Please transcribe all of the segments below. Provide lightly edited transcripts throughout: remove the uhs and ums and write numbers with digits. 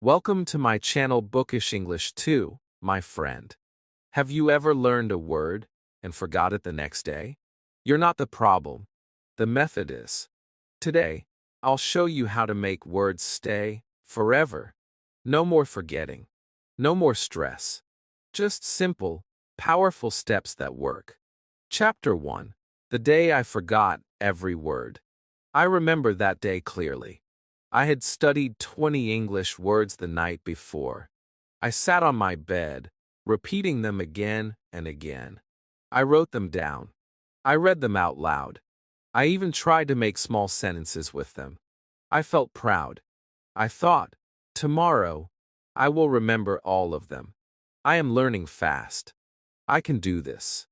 Welcome to my channel Bookish English 2, my friend. Have you ever learned a word and forgot it the next day? You're not the problem. The method is. Today, I'll show you how to make words stay forever. No more forgetting. No more stress. Just simple, powerful steps that work. Chapter 1. The day I forgot every word. I remember that day clearly. I had studied 20 English words the night before. I sat on my bed, repeating them again and again. I wrote them down. I read them out loud. I even tried to make small sentences with them. I felt proud. I thought, tomorrow, I will remember all of them. I am learning fast. I can do this.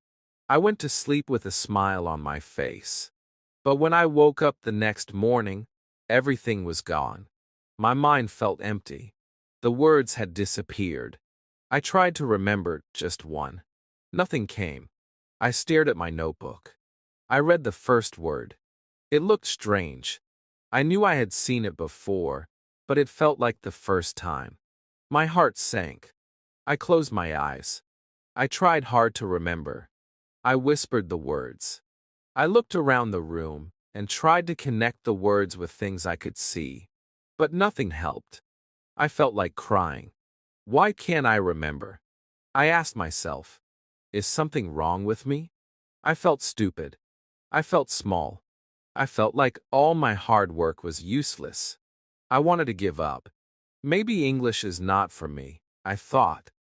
I went to sleep with a smile on my face. But when I woke up the next morning, everything was gone. My mind felt empty. The words had disappeared. I tried to remember just one. Nothing came. I stared at my notebook. I read the first word. It looked strange. I knew I had seen it before, but it felt like the first time. My heart sank. I closed my eyes. I tried hard to remember. I whispered the words. I looked around the room and tried to connect the words with things I could see. But nothing helped. I felt like crying. Why can't I remember? I asked myself, is something wrong with me? I felt stupid. I felt small. I felt like all my hard work was useless. I wanted to give up. Maybe English is not for me, I thought.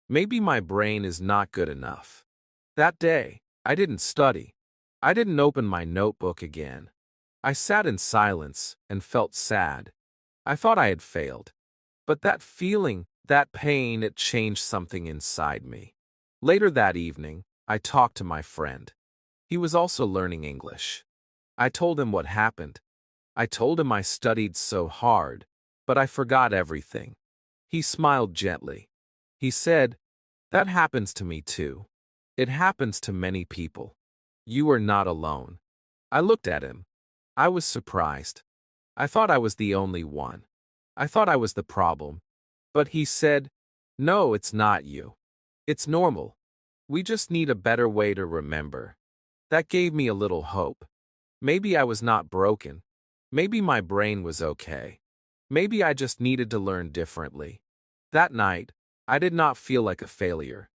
Maybe my brain is not good enough. That day, I didn't study. I didn't open my notebook again. I sat in silence and felt sad. I thought I had failed. But that feeling, that pain, it changed something inside me. Later that evening, I talked to my friend. He was also learning English. I told him what happened. I told him I studied so hard, but I forgot everything. He smiled gently. He said, "That happens to me too. It happens to many people. You are not alone." I looked at him. I was surprised. I thought I was the only one. I thought I was the problem. But he said, "No, it's not you. It's normal. We just need a better way to remember." That gave me a little hope. Maybe I was not broken. Maybe my brain was okay. Maybe I just needed to learn differently. That night, I did not feel like a failure.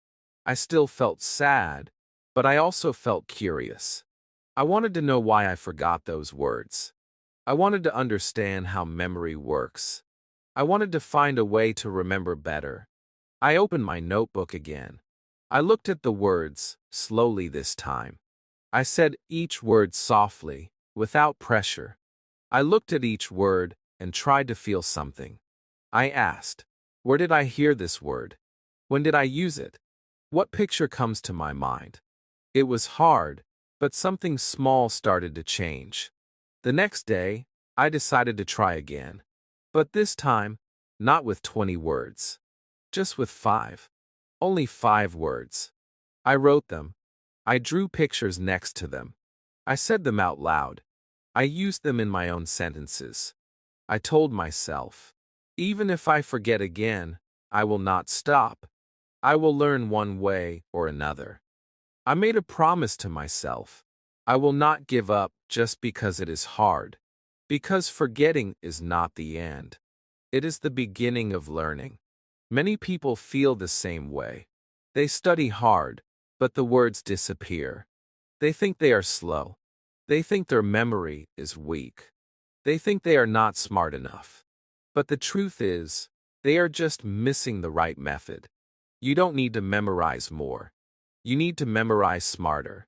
I still felt sad, but I also felt curious. I wanted to know why I forgot those words. I wanted to understand how memory works. I wanted to find a way to remember better. I opened my notebook again. I looked at the words, slowly this time. I said each word softly, without pressure. I looked at each word and tried to feel something. I asked, where did I hear this word? When did I use it? What picture comes to my mind? It was hard, but something small started to change. The next day, I decided to try again. But this time, not with 20 words. Just with 5. Only 5 words. I wrote them. I drew pictures next to them. I said them out loud. I used them in my own sentences. I told myself, even if I forget again, I will not stop. I will learn one way or another. I made a promise to myself. I will not give up just because it is hard. Because forgetting is not the end. It is the beginning of learning. Many people feel the same way. They study hard, but the words disappear. They think they are slow. They think their memory is weak. They think they are not smart enough. But the truth is, they are just missing the right method. You don't need to memorize more. You need to memorize smarter.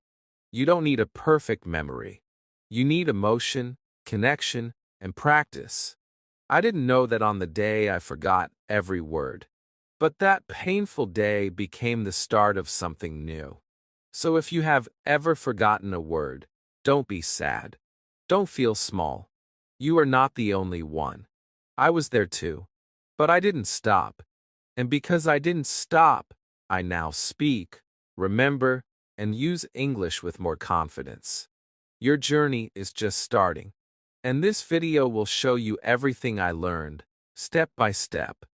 You don't need a perfect memory. You need emotion, connection, and practice. I didn't know that on the day I forgot every word. But that painful day became the start of something new. So if you have ever forgotten a word, don't be sad. Don't feel small. You are not the only one. I was there too. But I didn't stop. And because I didn't stop, I now speak, remember, and use English with more confidence. Your journey is just starting. And this video will show you everything I learned, step by step.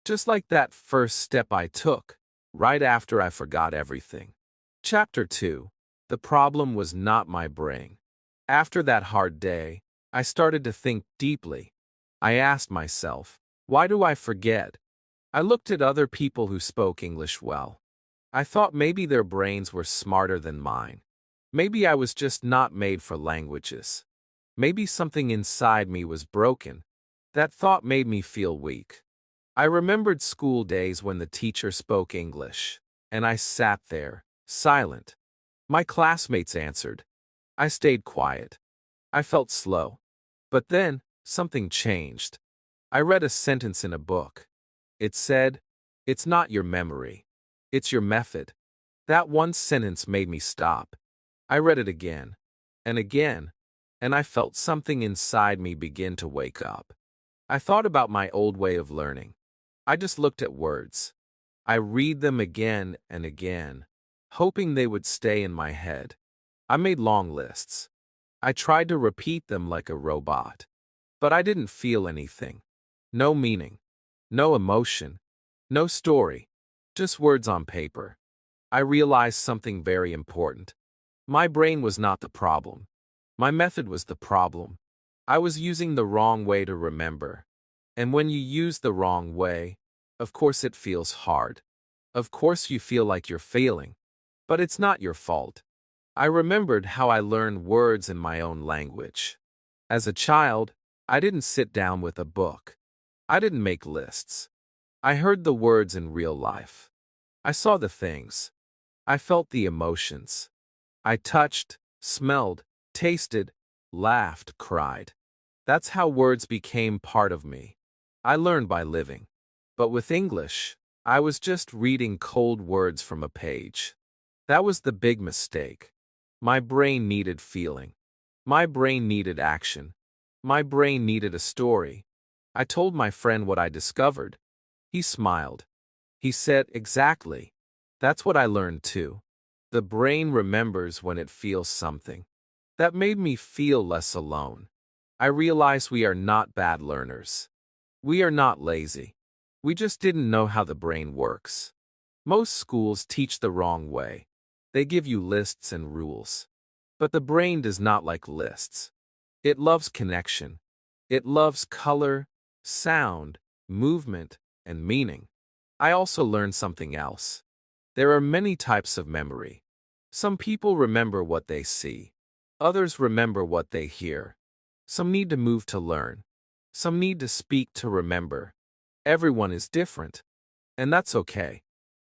Just like that first step I took, right after I forgot everything. Chapter 2. The problem was not my brain. After that hard day, I started to think deeply. I asked myself, why do I forget? I looked at other people who spoke English well. I thought maybe their brains were smarter than mine. Maybe I was just not made for languages. Maybe something inside me was broken. That thought made me feel weak. I remembered school days when the teacher spoke English, and I sat there, silent. My classmates answered. I stayed quiet. I felt slow. But then, something changed. I read a sentence in a book. It said, "It's not your memory. It's your method." That one sentence made me stop. I read it again, and I felt something inside me begin to wake up. I thought about my old way of learning. I just looked at words. I read them again and again, hoping they would stay in my head. I made long lists. I tried to repeat them like a robot. But I didn't feel anything. No meaning. No emotion. No story. Just words on paper. I realized something very important. My brain was not the problem. My method was the problem. I was using the wrong way to remember. And when you use the wrong way, of course it feels hard. Of course you feel like you're failing. But it's not your fault. I remembered how I learned words in my own language. As a child, I didn't sit down with a book. I didn't make lists. I heard the words in real life. I saw the things. I felt the emotions. I touched, smelled, tasted, laughed, cried. That's how words became part of me. I learned by living. But with English, I was just reading cold words from a page. That was the big mistake. My brain needed feeling. My brain needed action. My brain needed a story. I told my friend what I discovered. He smiled. He said, "Exactly. That's what I learned too. The brain remembers when it feels something." That made me feel less alone. I realized we are not bad learners. We are not lazy. We just didn't know how the brain works. Most schools teach the wrong way. They give you lists and rules. But the brain does not like lists. It loves connection. It loves color, sound, movement, and meaning. I also learned something else. There are many types of memory. Some people remember what they see. Others remember what they hear. Some need to move to learn. Some need to speak to remember. Everyone is different. And that's okay.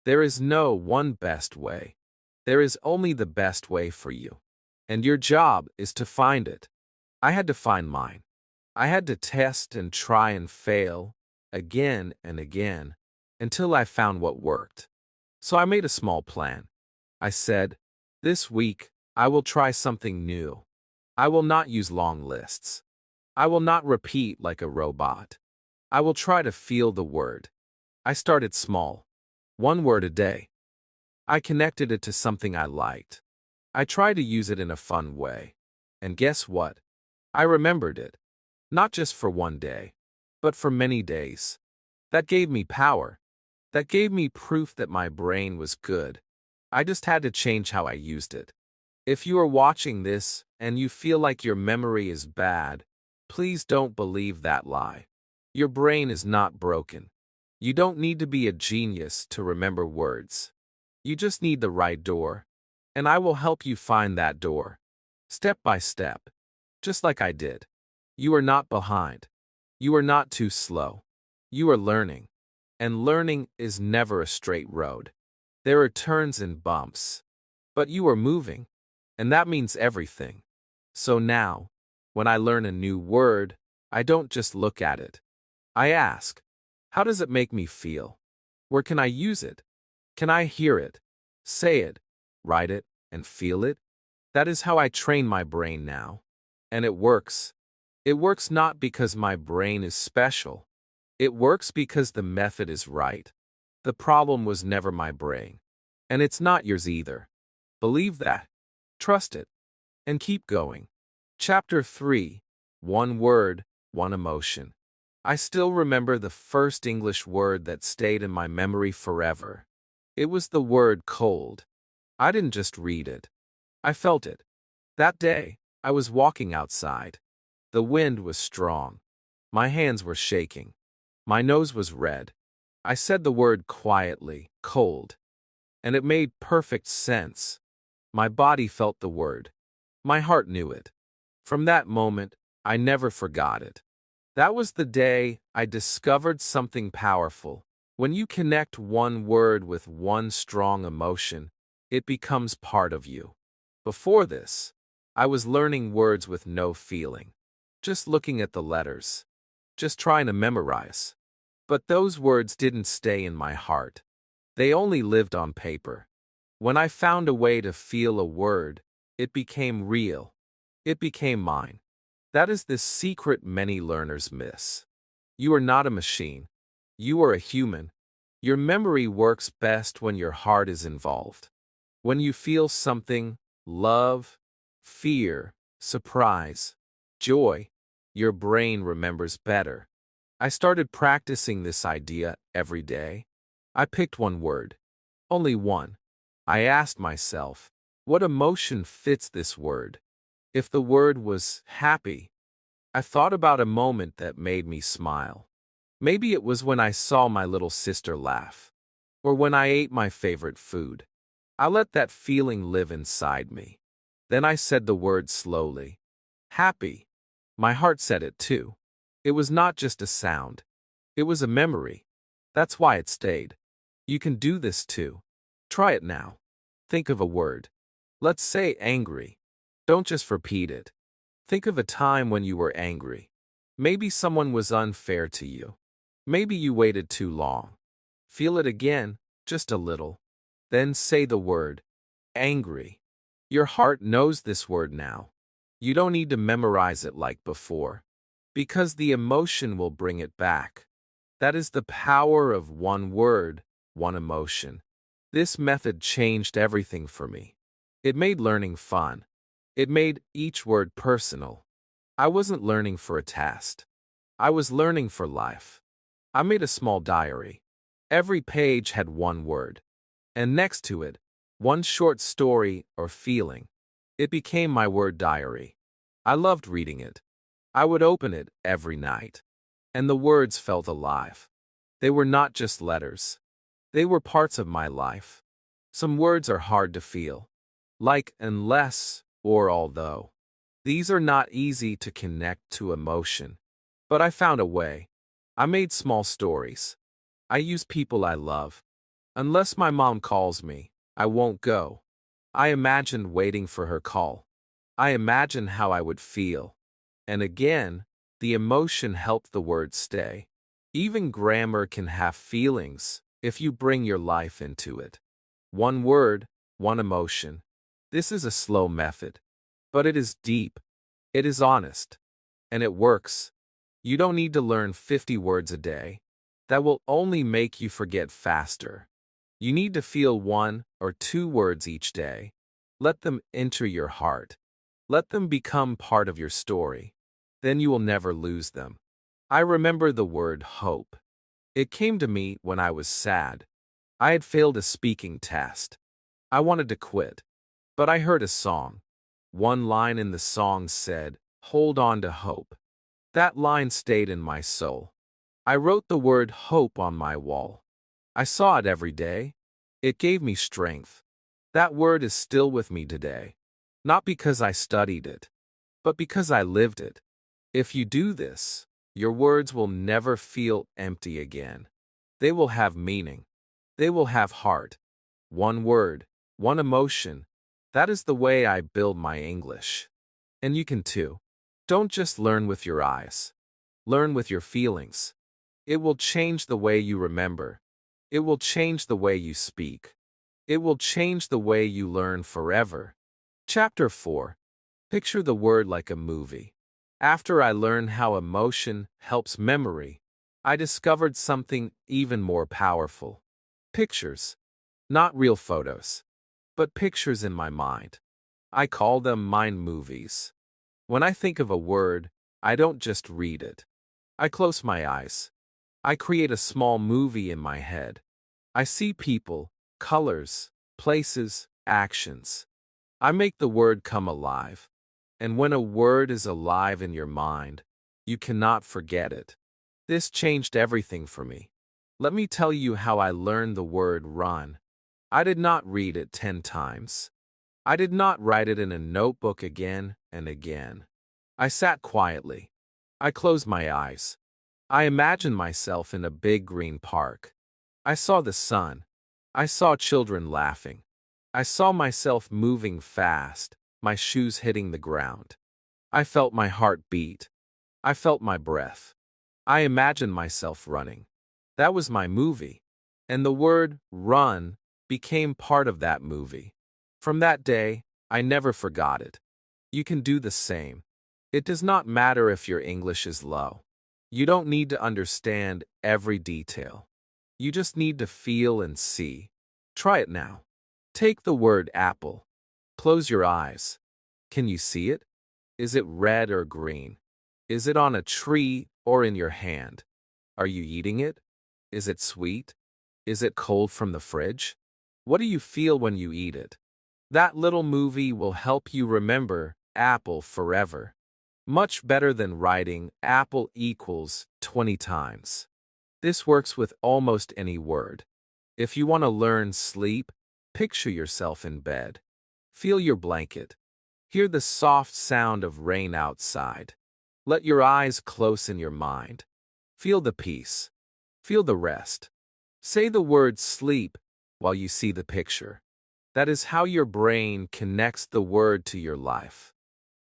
There is no one best way. There is only the best way for you. And your job is to find it. I had to find mine. I had to test and try and fail, again and again, until I found what worked. So I made a small plan. I said, this week, I will try something new. I will not use long lists. I will not repeat like a robot. I will try to feel the word. I started small. One word a day. I connected it to something I liked. I tried to use it in a fun way. And guess what? I remembered it. Not just for one day, but for many days. That gave me power. That gave me proof that my brain was good. I just had to change how I used it. If you are watching this and you feel like your memory is bad, please don't believe that lie. Your brain is not broken. You don't need to be a genius to remember words. You just need the right door. And I will help you find that door. Step by step. Just like I did. You are not behind. You are not too slow. You are learning. And learning is never a straight road. There are turns and bumps. But you are moving. And that means everything. So now, when I learn a new word, I don't just look at it. I ask, how does it make me feel? Where can I use it? Can I hear it, say it, write it, and feel it? That is how I train my brain now. And it works. It works not because my brain is special. It works because the method is right. The problem was never my brain. And it's not yours either. Believe that. Trust it. And keep going. Chapter 3. One word, one emotion. I still remember the first English word that stayed in my memory forever. It was the word cold. I didn't just read it. I felt it. That day, I was walking outside. The wind was strong. My hands were shaking. My nose was red. I said the word quietly, cold. And it made perfect sense. My body felt the word. My heart knew it. From that moment, I never forgot it. That was the day I discovered something powerful. When you connect one word with one strong emotion, it becomes part of you. Before this, I was learning words with no feeling, just looking at the letters, just trying to memorize. But those words didn't stay in my heart. They only lived on paper. When I found a way to feel a word, it became real. It became mine. That is the secret many learners miss. You are not a machine. You are a human. Your memory works best when your heart is involved. When you feel something, love, fear, surprise, joy, your brain remembers better. I started practicing this idea every day. I picked one word. Only one. I asked myself, what emotion fits this word? If the word was happy, I thought about a moment that made me smile. Maybe it was when I saw my little sister laugh, or when I ate my favorite food. I let that feeling live inside me. Then I said the word slowly. Happy. My heart said it too. It was not just a sound. It was a memory. That's why it stayed. You can do this too. Try it now. Think of a word. Let's say angry. Don't just repeat it. Think of a time when you were angry. Maybe someone was unfair to you. Maybe you waited too long. Feel it again, just a little. Then say the word, angry. Your heart knows this word now. You don't need to memorize it like before, because the emotion will bring it back. That is the power of one word, one emotion. This method changed everything for me. It made learning fun. It made each word personal. I wasn't learning for a test. I was learning for life. I made a small diary. Every page had one word. And next to it, one short story or feeling. It became my word diary. I loved reading it. I would open it every night. And the words felt alive. They were not just letters. They were parts of my life. Some words are hard to feel, like unless or although. These are not easy to connect to emotion. But I found a way. I made small stories. I use people I love. Unless my mom calls me, I won't go. I imagined waiting for her call. I imagined how I would feel. And again, the emotion helped the word stay. Even grammar can have feelings if you bring your life into it. One word, one emotion. This is a slow method, but it is deep. It is honest. And it works. You don't need to learn 50 words a day. That will only make you forget faster. You need to feel 1 or 2 words each day. Let them enter your heart. Let them become part of your story. Then you will never lose them. I remember the word hope. It came to me when I was sad. I had failed a speaking test. I wanted to quit. But I heard a song. One line in the song said, "Hold on to hope." That line stayed in my soul. I wrote the word hope on my wall. I saw it every day. It gave me strength. That word is still with me today. Not because I studied it, but because I lived it. If you do this, your words will never feel empty again. They will have meaning. They will have heart. One word, one emotion. That is the way I build my English. And you can too. Don't just learn with your eyes. Learn with your feelings. It will change the way you remember. It will change the way you speak. It will change the way you learn forever. Chapter 4. Picture the word like a movie. After I learned how emotion helps memory, I discovered something even more powerful. Pictures. Not real photos, but pictures in my mind. I call them mind movies. When I think of a word, I don't just read it. I close my eyes. I create a small movie in my head. I see people, colors, places, actions. I make the word come alive. And when a word is alive in your mind, you cannot forget it. This changed everything for me. Let me tell you how I learned the word run. I did not read it 10 times. I did not write it in a notebook again and again. I sat quietly. I closed my eyes. I imagined myself in a big green park. I saw the sun. I saw children laughing. I saw myself moving fast, my shoes hitting the ground. I felt my heart beat. I felt my breath. I imagined myself running. That was my movie. And the word run became part of that movie. From that day, I never forgot it. You can do the same. It does not matter if your English is low. You don't need to understand every detail. You just need to feel and see. Try it now. Take the word apple. Close your eyes. Can you see it? Is it red or green? Is it on a tree or in your hand? Are you eating it? Is it sweet? Is it cold from the fridge? What do you feel when you eat it? That little movie will help you remember apple forever. Much better than writing apple equals 20 times. This works with almost any word. If you want to learn sleep, picture yourself in bed. Feel your blanket. Hear the soft sound of rain outside. Let your eyes close in your mind. Feel the peace. Feel the rest. Say the word sleep while you see the picture. That is how your brain connects the word to your life.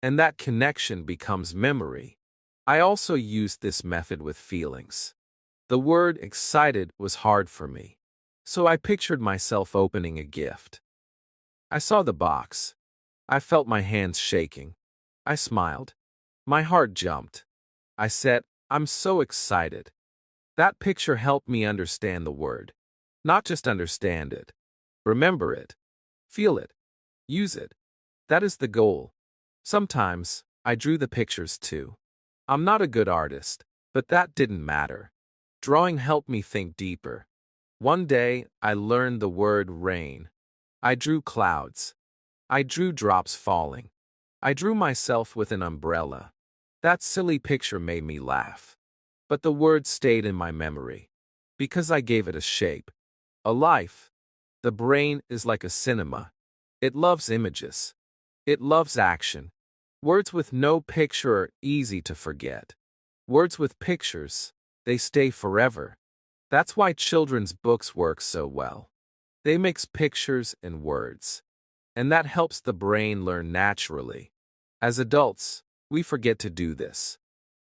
And that connection becomes memory. I also used this method with feelings. The word excited was hard for me. So I pictured myself opening a gift. I saw the box. I felt my hands shaking. I smiled. My heart jumped. I said, I'm so excited. That picture helped me understand the word. Not just understand it. Remember it. Feel it. Use it. That is the goal. Sometimes, I drew the pictures too. I'm not a good artist, but that didn't matter. Drawing helped me think deeper. One day, I learned the word rain. I drew clouds. I drew drops falling. I drew myself with an umbrella. That silly picture made me laugh. But the word stayed in my memory. Because I gave it a shape. A life. The brain is like a cinema. It loves images. It loves action. Words with no picture are easy to forget. Words with pictures, they stay forever. That's why children's books work so well. They mix pictures and words. And that helps the brain learn naturally. As adults, we forget to do this.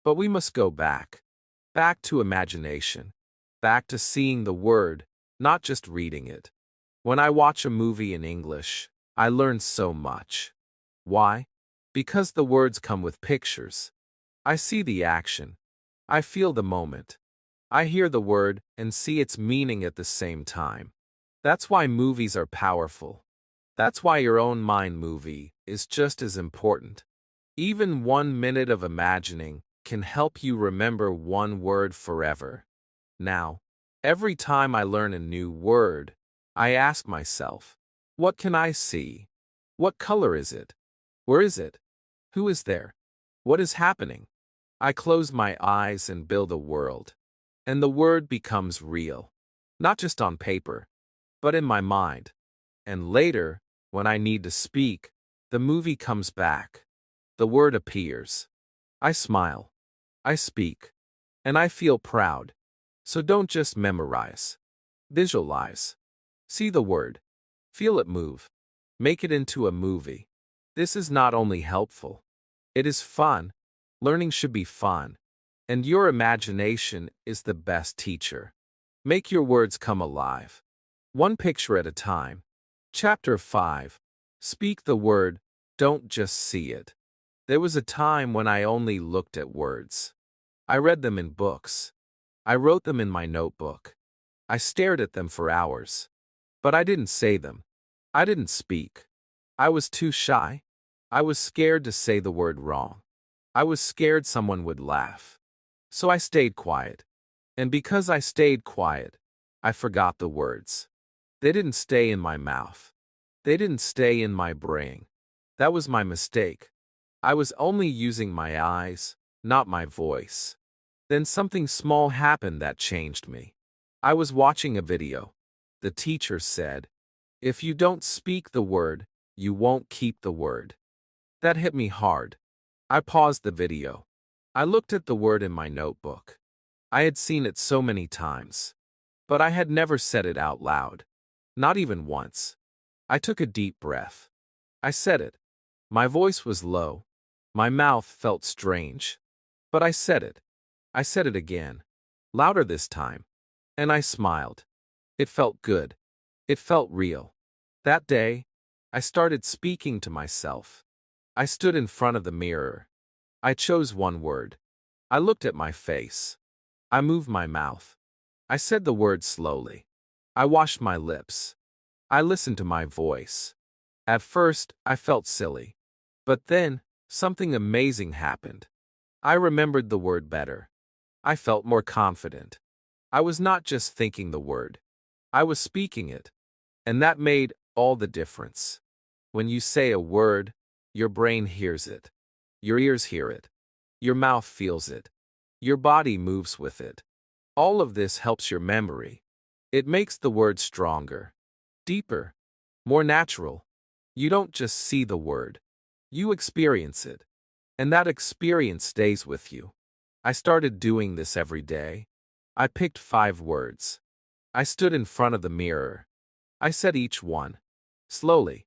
But we must go back. Back to imagination. Back to seeing the word, not just reading it. When I watch a movie in English, I learn so much. Why? Because the words come with pictures. I see the action. I feel the moment. I hear the word and see its meaning at the same time. That's why movies are powerful. That's why your own mind movie is just as important. Even 1 minute of imagining can help you remember one word forever. Now, every time I learn a new word, I ask myself, what can I see? What color is it? Where is it? Who is there? What is happening? I close my eyes and build a world. And the word becomes real. Not just on paper, but in my mind. And later, when I need to speak, the movie comes back. The word appears. I smile. I speak. And I feel proud. So don't just memorize. Visualize. See the word. Feel it move. Make it into a movie. This is not only helpful. It is fun. Learning should be fun. And your imagination is the best teacher. Make your words come alive. One picture at a time. Chapter 5. Speak the word, don't just see it. There was a time when I only looked at words. I read them in books. I wrote them in my notebook. I stared at them for hours. But I didn't say them. I didn't speak. I was too shy. I was scared to say the word wrong. I was scared someone would laugh. So I stayed quiet. And because I stayed quiet, I forgot the words. They didn't stay in my mouth. They didn't stay in my brain. That was my mistake. I was only using my eyes, not my voice. Then something small happened that changed me. I was watching a video. The teacher said, "If you don't speak the word, you won't keep the word." That hit me hard. I paused the video. I looked at the word in my notebook. I had seen it so many times, but I had never said it out loud. Not even once. I took a deep breath. I said it. My voice was low. My mouth felt strange. But I said it. I said it again. Louder this time. And I smiled. It felt good. It felt real. That day, I started speaking to myself. I stood in front of the mirror. I chose one word. I looked at my face. I moved my mouth. I said the word slowly. I washed my lips. I listened to my voice. At first, I felt silly. But then, something amazing happened. I remembered the word better. I felt more confident. I was not just thinking the word. I was speaking it. And that made all the difference. When you say a word, your brain hears it. Your ears hear it. Your mouth feels it. Your body moves with it. All of this helps your memory. It makes the word stronger, deeper, more natural. You don't just see the word. You experience it. And that experience stays with you. I started doing this every day. I picked 5 words. I stood in front of the mirror. I said each one. Slowly.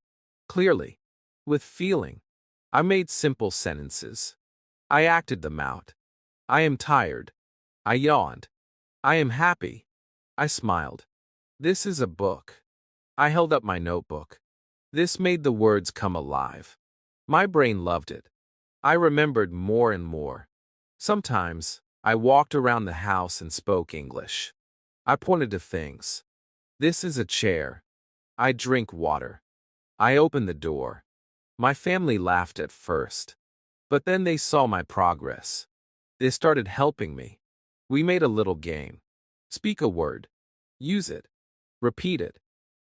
Clearly. With feeling. I made simple sentences. I acted them out. I am tired. I yawned. I am happy. I smiled. This is a book. I held up my notebook. This made the words come alive. My brain loved it. I remembered more and more. Sometimes, I walked around the house and spoke English. I pointed to things. This is a chair. I drink water. I opened the door. My family laughed at first. But then they saw my progress. They started helping me. We made a little game. Speak a word. Use it. Repeat it.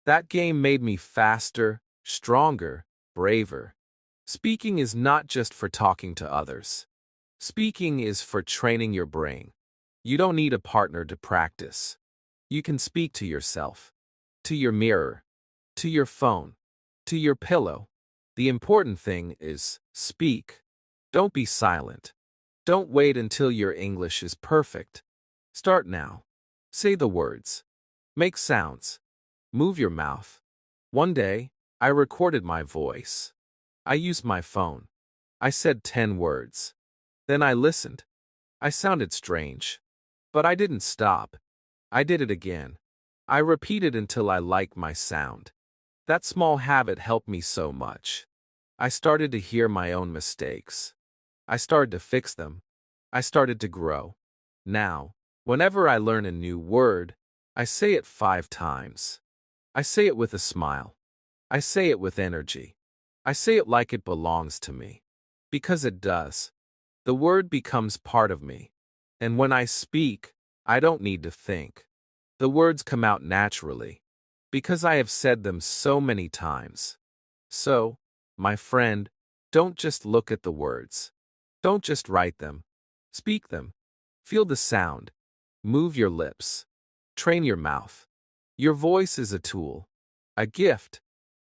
That game made me faster, stronger, braver. Speaking is not just for talking to others. Speaking is for training your brain. You don't need a partner to practice. You can speak to yourself, to your mirror, to your phone, to your pillow. The important thing is speak. Don't be silent. Don't wait until your English is perfect. Start now. Say the words. Make sounds. Move your mouth. One day, I recorded my voice. I used my phone. I said 10 words. Then I listened. I sounded strange. But I didn't stop. I did it again. I repeated until I liked my sound. That small habit helped me so much. I started to hear my own mistakes. I started to fix them. I started to grow. Now, whenever I learn a new word, I say it 5 times. I say it with a smile. I say it with energy. I say it like it belongs to me. Because it does. The word becomes part of me. And when I speak, I don't need to think. The words come out naturally. Because I have said them so many times. So, my friend, don't just look at the words. Don't just write them. Speak them. Feel the sound. Move your lips. Train your mouth. Your voice is a tool. A gift.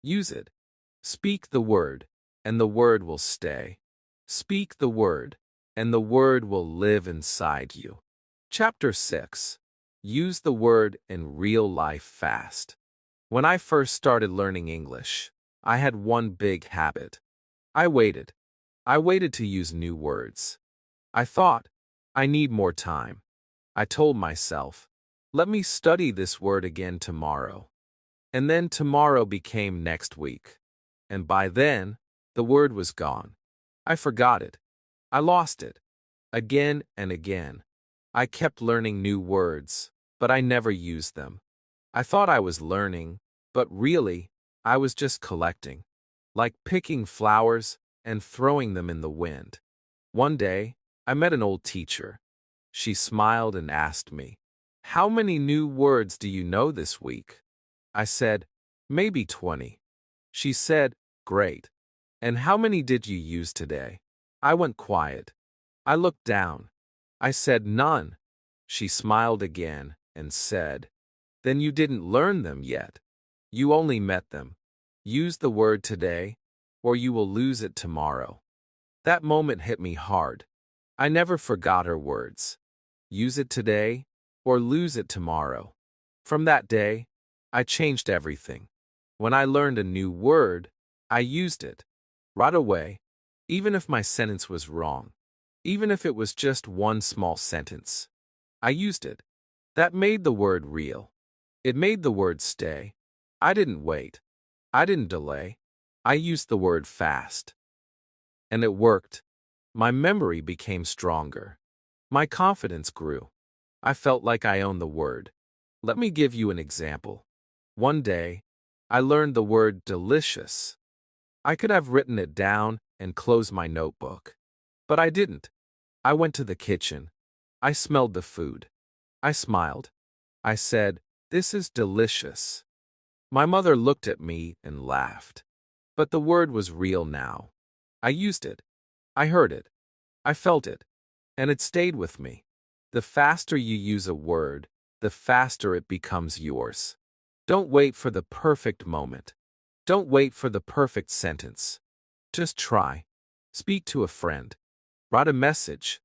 Use it. Speak the word, and the word will stay. Speak the word, and the word will live inside you. Chapter 6. Use the word in real life fast. When I first started learning English, I had one big habit. I waited. I waited to use new words. I thought, I need more time. I told myself, let me study this word again tomorrow. And then tomorrow became next week. And by then, the word was gone. I forgot it. I lost it. Again and again. I kept learning new words, but I never used them. I thought I was learning, but really, I was just collecting. Like picking flowers and throwing them in the wind. One day, I met an old teacher. She smiled and asked me, "How many new words do you know this week?" I said, "Maybe 20. She said, "Great. And how many did you use today?" I went quiet. I looked down. I said, "None." She smiled again and said, "Then you didn't learn them yet. You only met them. Use the word today, or you will lose it tomorrow." That moment hit me hard. I never forgot her words. Use it today, or lose it tomorrow. From that day, I changed everything. When I learned a new word, I used it right away, even if my sentence was wrong, even if it was just one small sentence. I used it. That made the word real. It made the word stay. I didn't wait. I didn't delay. I used the word fast. And it worked. My memory became stronger. My confidence grew. I felt like I owned the word. Let me give you an example. One day, I learned the word delicious. I could have written it down and closed my notebook. But I didn't. I went to the kitchen. I smelled the food. I smiled. I said, "This is delicious." My mother looked at me and laughed. But the word was real now. I used it. I heard it. I felt it. And it stayed with me. The faster you use a word, the faster it becomes yours. Don't wait for the perfect moment. Don't wait for the perfect sentence. Just try. Speak to a friend. Write a message.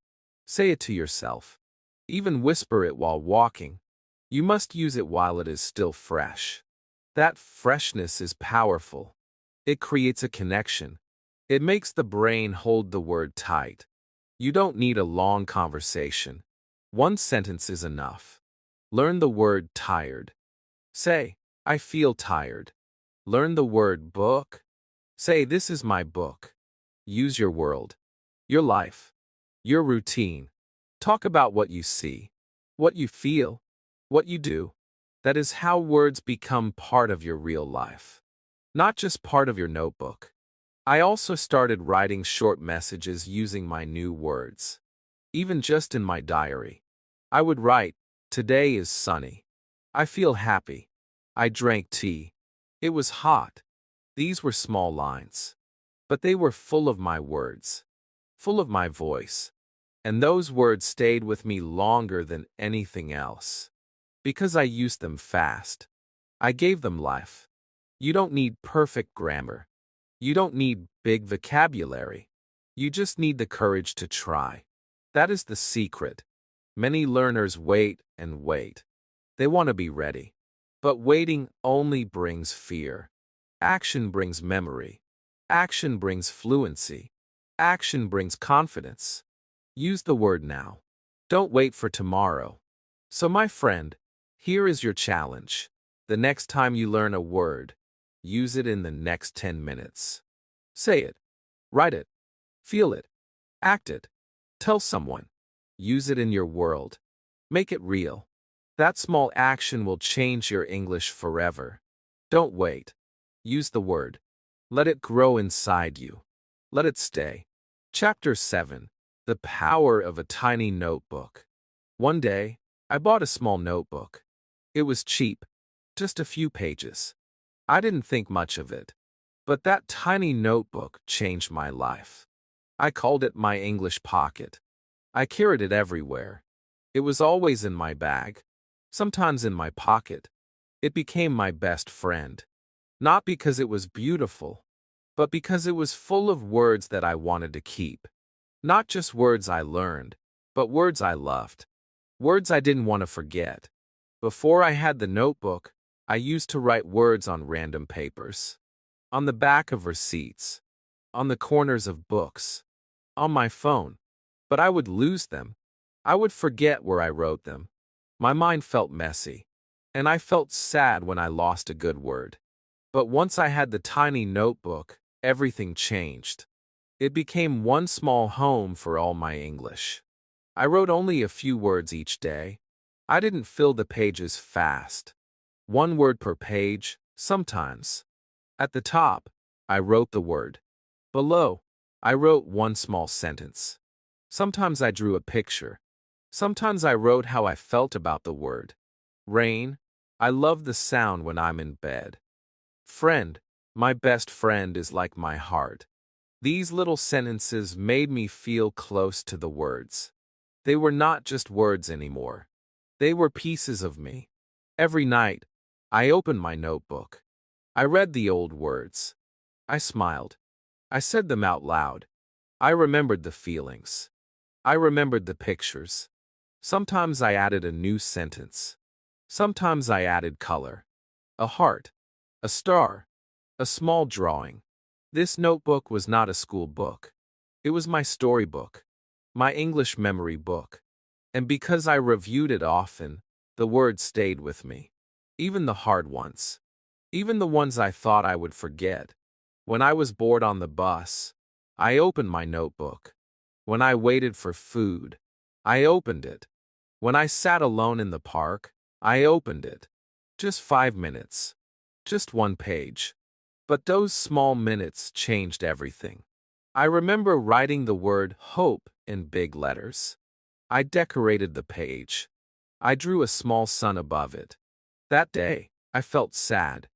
Say it to yourself. Even whisper it while walking. You must use it while it is still fresh. That freshness is powerful. It creates a connection. It makes the brain hold the word tight. You don't need a long conversation. One sentence is enough. Learn the word tired. Say, "I feel tired." Learn the word book. Say, "This is my book." Use your world, your life, your routine. Talk about what you see, what you feel, what you do. That is how words become part of your real life, not just part of your notebook. I also started writing short messages using my new words. Even just in my diary, I would write, "Today is sunny. I feel happy. I drank tea. It was hot." These were small lines, but they were full of my words, full of my voice. And those words stayed with me longer than anything else. Because I used them fast. I gave them life. You don't need perfect grammar. You don't need big vocabulary. You just need the courage to try. That is the secret. Many learners wait and wait. They want to be ready. But waiting only brings fear. Action brings memory. Action brings fluency. Action brings confidence. Use the word now. Don't wait for tomorrow. So my friend, here is your challenge. The next time you learn a word, use it in the next 10 minutes. Say it. Write it. Feel it. Act it. Tell someone. Use it in your world. Make it real. That small action will change your English forever. Don't wait. Use the word. Let it grow inside you. Let it stay. Chapter 7. The Power of a Tiny Notebook. One day, I bought a small notebook. It was cheap, just a few pages. I didn't think much of it. But that tiny notebook changed my life. I called it my English pocket. I carried it everywhere. It was always in my bag, sometimes in my pocket. It became my best friend. Not because it was beautiful, but because it was full of words that I wanted to keep. Not just words I learned, but words I loved. Words I didn't want to forget. Before I had the notebook, I used to write words on random papers. On the back of receipts. On the corners of books. On my phone. But I would lose them. I would forget where I wrote them. My mind felt messy. And I felt sad when I lost a good word. But once I had the tiny notebook, everything changed. It became one small home for all my English. I wrote only a few words each day. I didn't fill the pages fast. One word per page, sometimes. At the top, I wrote the word. Below, I wrote one small sentence. Sometimes I drew a picture. Sometimes I wrote how I felt about the word. Rain, I love the sound when I'm in bed. Friend, my best friend is like my heart. These little sentences made me feel close to the words. They were not just words anymore. They were pieces of me. Every night, I opened my notebook. I read the old words. I smiled. I said them out loud. I remembered the feelings. I remembered the pictures. Sometimes I added a new sentence. Sometimes I added color. A heart. A star. A small drawing. This notebook was not a school book. It was my storybook. My English memory book. And because I reviewed it often, the words stayed with me. Even the hard ones. Even the ones I thought I would forget. When I was bored on the bus, I opened my notebook. When I waited for food, I opened it. When I sat alone in the park, I opened it. Just 5 minutes. Just one page. But those small minutes changed everything. I remember writing the word hope in big letters. I decorated the page. I drew a small sun above it. That day, I felt sad.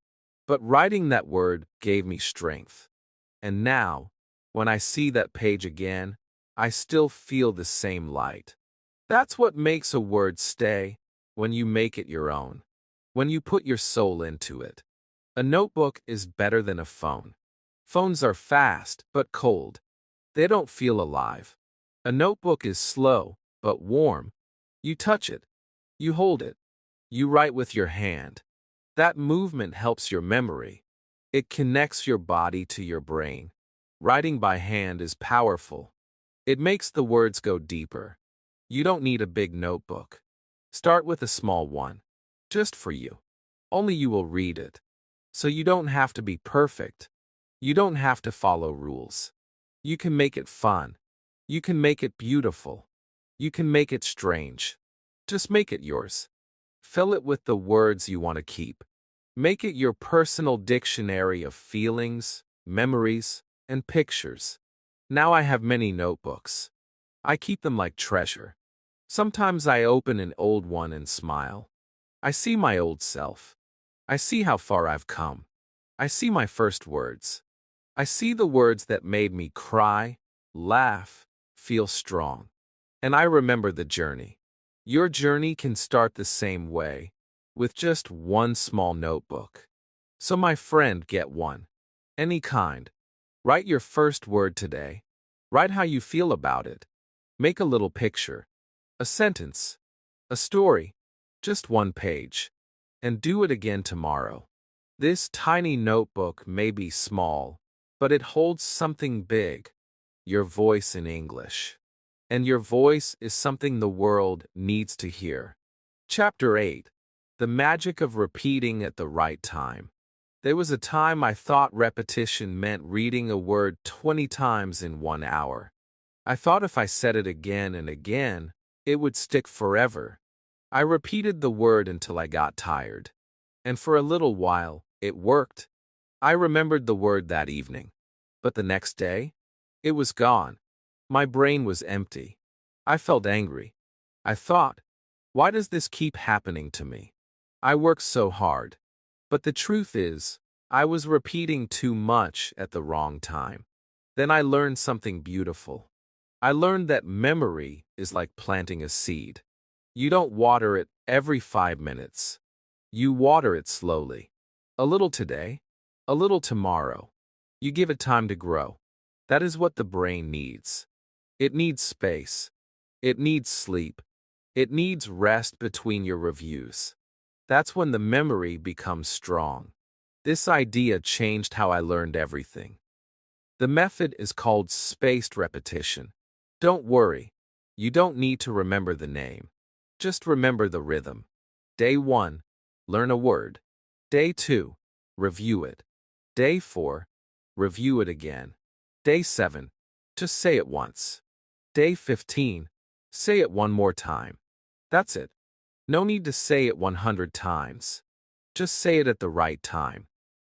But writing that word gave me strength. And now, when I see that page again, I still feel the same light. That's what makes a word stay, when you make it your own. When you put your soul into it. A notebook is better than a phone. Phones are fast, but cold. They don't feel alive. A notebook is slow, but warm. You touch it. You hold it. You write with your hand. That movement helps your memory. It connects your body to your brain. Writing by hand is powerful. It makes the words go deeper. You don't need a big notebook. Start with a small one. Just for you. Only you will read it. So you don't have to be perfect. You don't have to follow rules. You can make it fun. You can make it beautiful. You can make it strange. Just make it yours. Fill it with the words you want to keep. Make it your personal dictionary of feelings, memories, and pictures. Now I have many notebooks. I keep them like treasure. Sometimes I open an old one and smile. I see my old self. I see how far I've come. I see my first words. I see the words that made me cry, laugh, feel strong. And I remember the journey. Your journey can start the same way, with just one small notebook. So my friend, get one. Any kind. Write your first word today. Write how you feel about it. Make a little picture. A sentence. A story. Just one page. And do it again tomorrow. This tiny notebook may be small, but it holds something big. Your voice in English. And your voice is something the world needs to hear. Chapter 8. The magic of repeating at the right time. There was a time I thought repetition meant reading a word 20 times in 1 hour. I thought if I said it again and again, it would stick forever. I repeated the word until I got tired. And for a little while, it worked. I remembered the word that evening. But the next day, it was gone. My brain was empty. I felt angry. I thought, why does this keep happening to me? I work so hard. But the truth is, I was repeating too much at the wrong time. Then I learned something beautiful. I learned that memory is like planting a seed. You don't water it every 5 minutes. You water it slowly. A little today, a little tomorrow. You give it time to grow. That is what the brain needs. It needs space. It needs sleep. It needs rest between your reviews. That's when the memory becomes strong. This idea changed how I learned everything. The method is called spaced repetition. Don't worry. You don't need to remember the name. Just remember the rhythm. Day 1, learn a word. Day 2, review it. Day 4, review it again. Day 7, just say it once. Day 15, say it one more time. That's it. No need to say it 100 times. Just say it at the right time.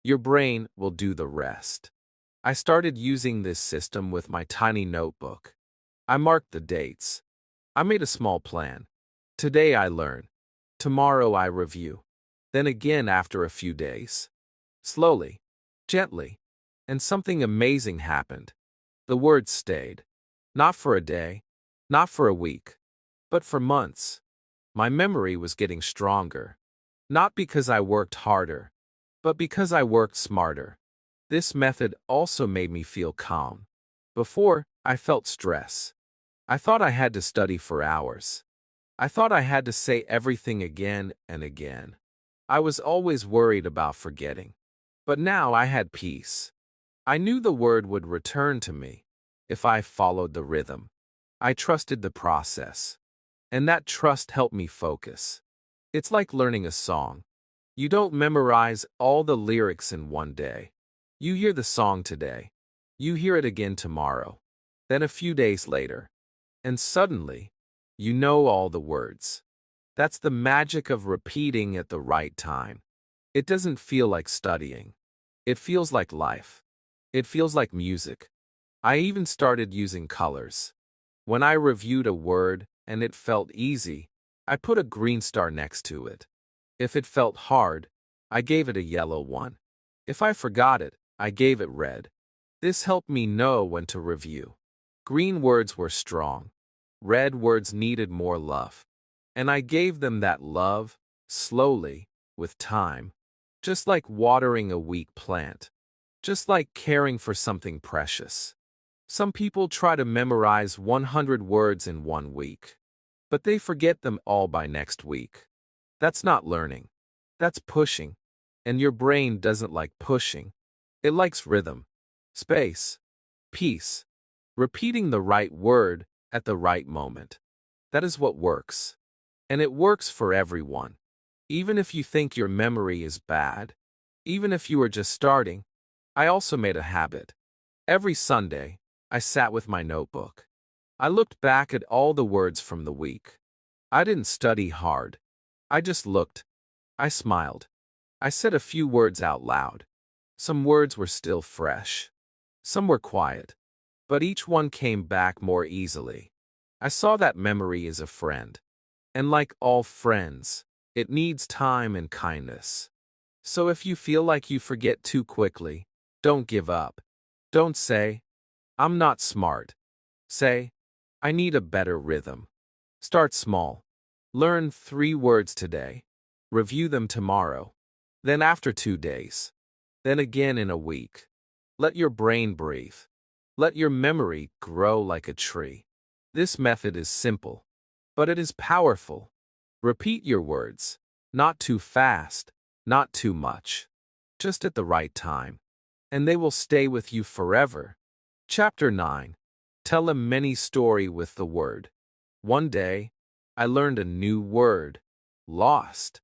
Your brain will do the rest. I started using this system with my tiny notebook. I marked the dates. I made a small plan. Today I learn. Tomorrow I review. Then again after a few days. Slowly, gently, and something amazing happened. The words stayed. Not for a day, not for a week, but for months. My memory was getting stronger. Not because I worked harder, but because I worked smarter. This method also made me feel calm. Before, I felt stress. I thought I had to study for hours. I thought I had to say everything again and again. I was always worried about forgetting. But now I had peace. I knew the word would return to me if I followed the rhythm. I trusted the process. And that trust helped me focus. It's like learning a song. You don't memorize all the lyrics in one day. You hear the song today. You hear it again tomorrow. Then a few days later. And suddenly, you know all the words. That's the magic of repeating at the right time. It doesn't feel like studying. It feels like life. It feels like music. I even started using colors. When I reviewed a word and it felt easy, I put a green star next to it. If it felt hard, I gave it a yellow one. If I forgot it, I gave it red. This helped me know when to review. Green words were strong. Red words needed more love. And I gave them that love, slowly, with time. Just like watering a weak plant. Just like caring for something precious. Some people try to memorize 100 words in 1 week. But they forget them all by next week. That's not learning. That's pushing. And your brain doesn't like pushing. It likes rhythm, space, peace, repeating the right word at the right moment. That is what works. And it works for everyone. Even if you think your memory is bad, even if you are just starting. I also made a habit. Every Sunday, I sat with my notebook. I looked back at all the words from the week. I didn't study hard. I just looked. I smiled. I said a few words out loud. Some words were still fresh. Some were quiet. But each one came back more easily. I saw that memory is a friend. And like all friends, it needs time and kindness. So if you feel like you forget too quickly, don't give up. Don't say, I'm not smart. Say, I need a better rhythm. Start small. Learn 3 words today. Review them tomorrow. Then after 2 days. Then again in a week. Let your brain breathe. Let your memory grow like a tree. This method is simple, but it is powerful. Repeat your words. Not too fast, not too much. Just at the right time. And they will stay with you forever. Chapter 9. Tell a mini story with the word. One day, I learned a new word. Lost.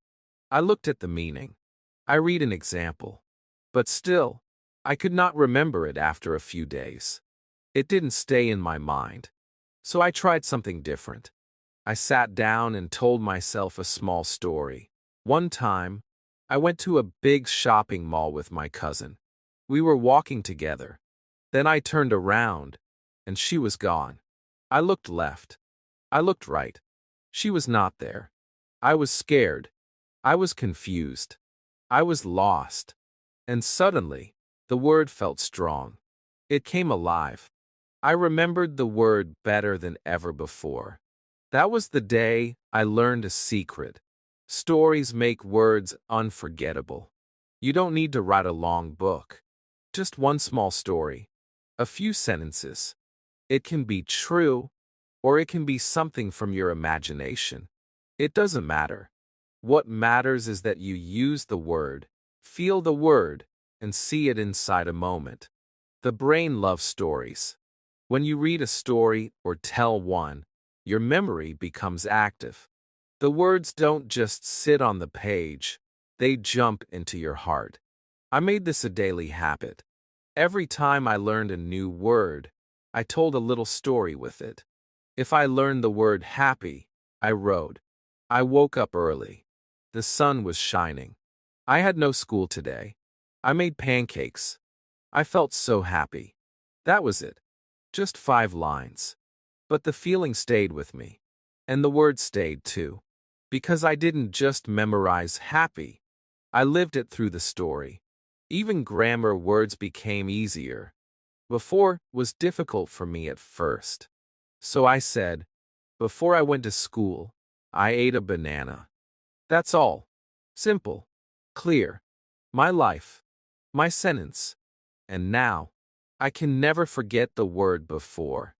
I looked at the meaning. I read an example. But still, I could not remember it after a few days. It didn't stay in my mind. So I tried something different. I sat down and told myself a small story. One time, I went to a big shopping mall with my cousin. We were walking together. Then I turned around, and she was gone. I looked left. I looked right. She was not there. I was scared. I was confused. I was lost. And suddenly, the word felt strong. It came alive. I remembered the word better than ever before. That was the day I learned a secret. Stories make words unforgettable. You don't need to write a long book. Just one small story. A few sentences. It can be true, or it can be something from your imagination. It doesn't matter. What matters is that you use the word, feel the word, and see it inside a moment. The brain loves stories. When you read a story or tell one, your memory becomes active. The words don't just sit on the page, they jump into your heart. I made this a daily habit. Every time I learned a new word, I told a little story with it. If I learned the word happy, I wrote. I woke up early. The sun was shining. I had no school today. I made pancakes. I felt so happy. That was it. Just 5 lines. But the feeling stayed with me. And the word stayed too. Because I didn't just memorize happy, I lived it through the story. Even grammar words became easier. Before was difficult for me at first. So I said, before I went to school, I ate a banana. That's all. Simple. Clear. My life. My sentence. And now, I can never forget the word before.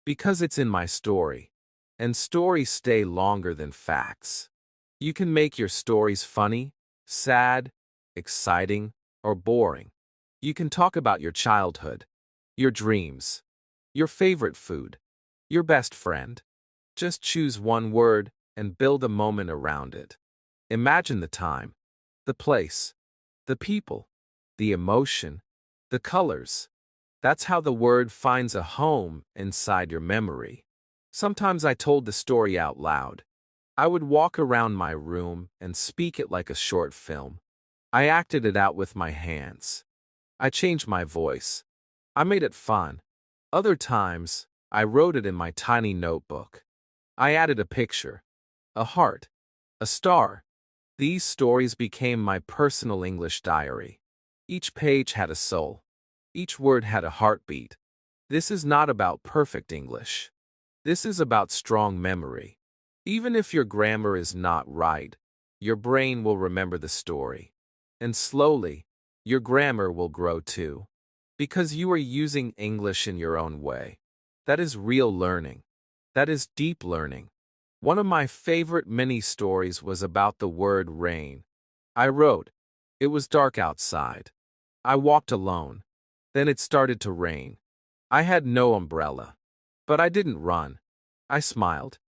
Because it's in my story. And stories stay longer than facts. You can make your stories funny, sad, exciting, or boring. You can talk about your childhood, your dreams, your favorite food, your best friend. Just choose one word and build a moment around it. Imagine the time, the place, the people, the emotion, the colors. That's how the word finds a home inside your memory. Sometimes I told the story out loud. I would walk around my room and speak it like a short film. I acted it out with my hands. I changed my voice. I made it fun. Other times, I wrote it in my tiny notebook. I added a picture, a heart, a star. These stories became my personal English diary. Each page had a soul. Each word had a heartbeat. This is not about perfect English. This is about strong memory. Even if your grammar is not right, your brain will remember the story. And slowly, your grammar will grow too. Because you are using English in your own way. That is real learning. That is deep learning. One of my favorite mini stories was about the word rain. I wrote, it was dark outside. I walked alone. Then it started to rain. I had no umbrella. But I didn't run. I smiled.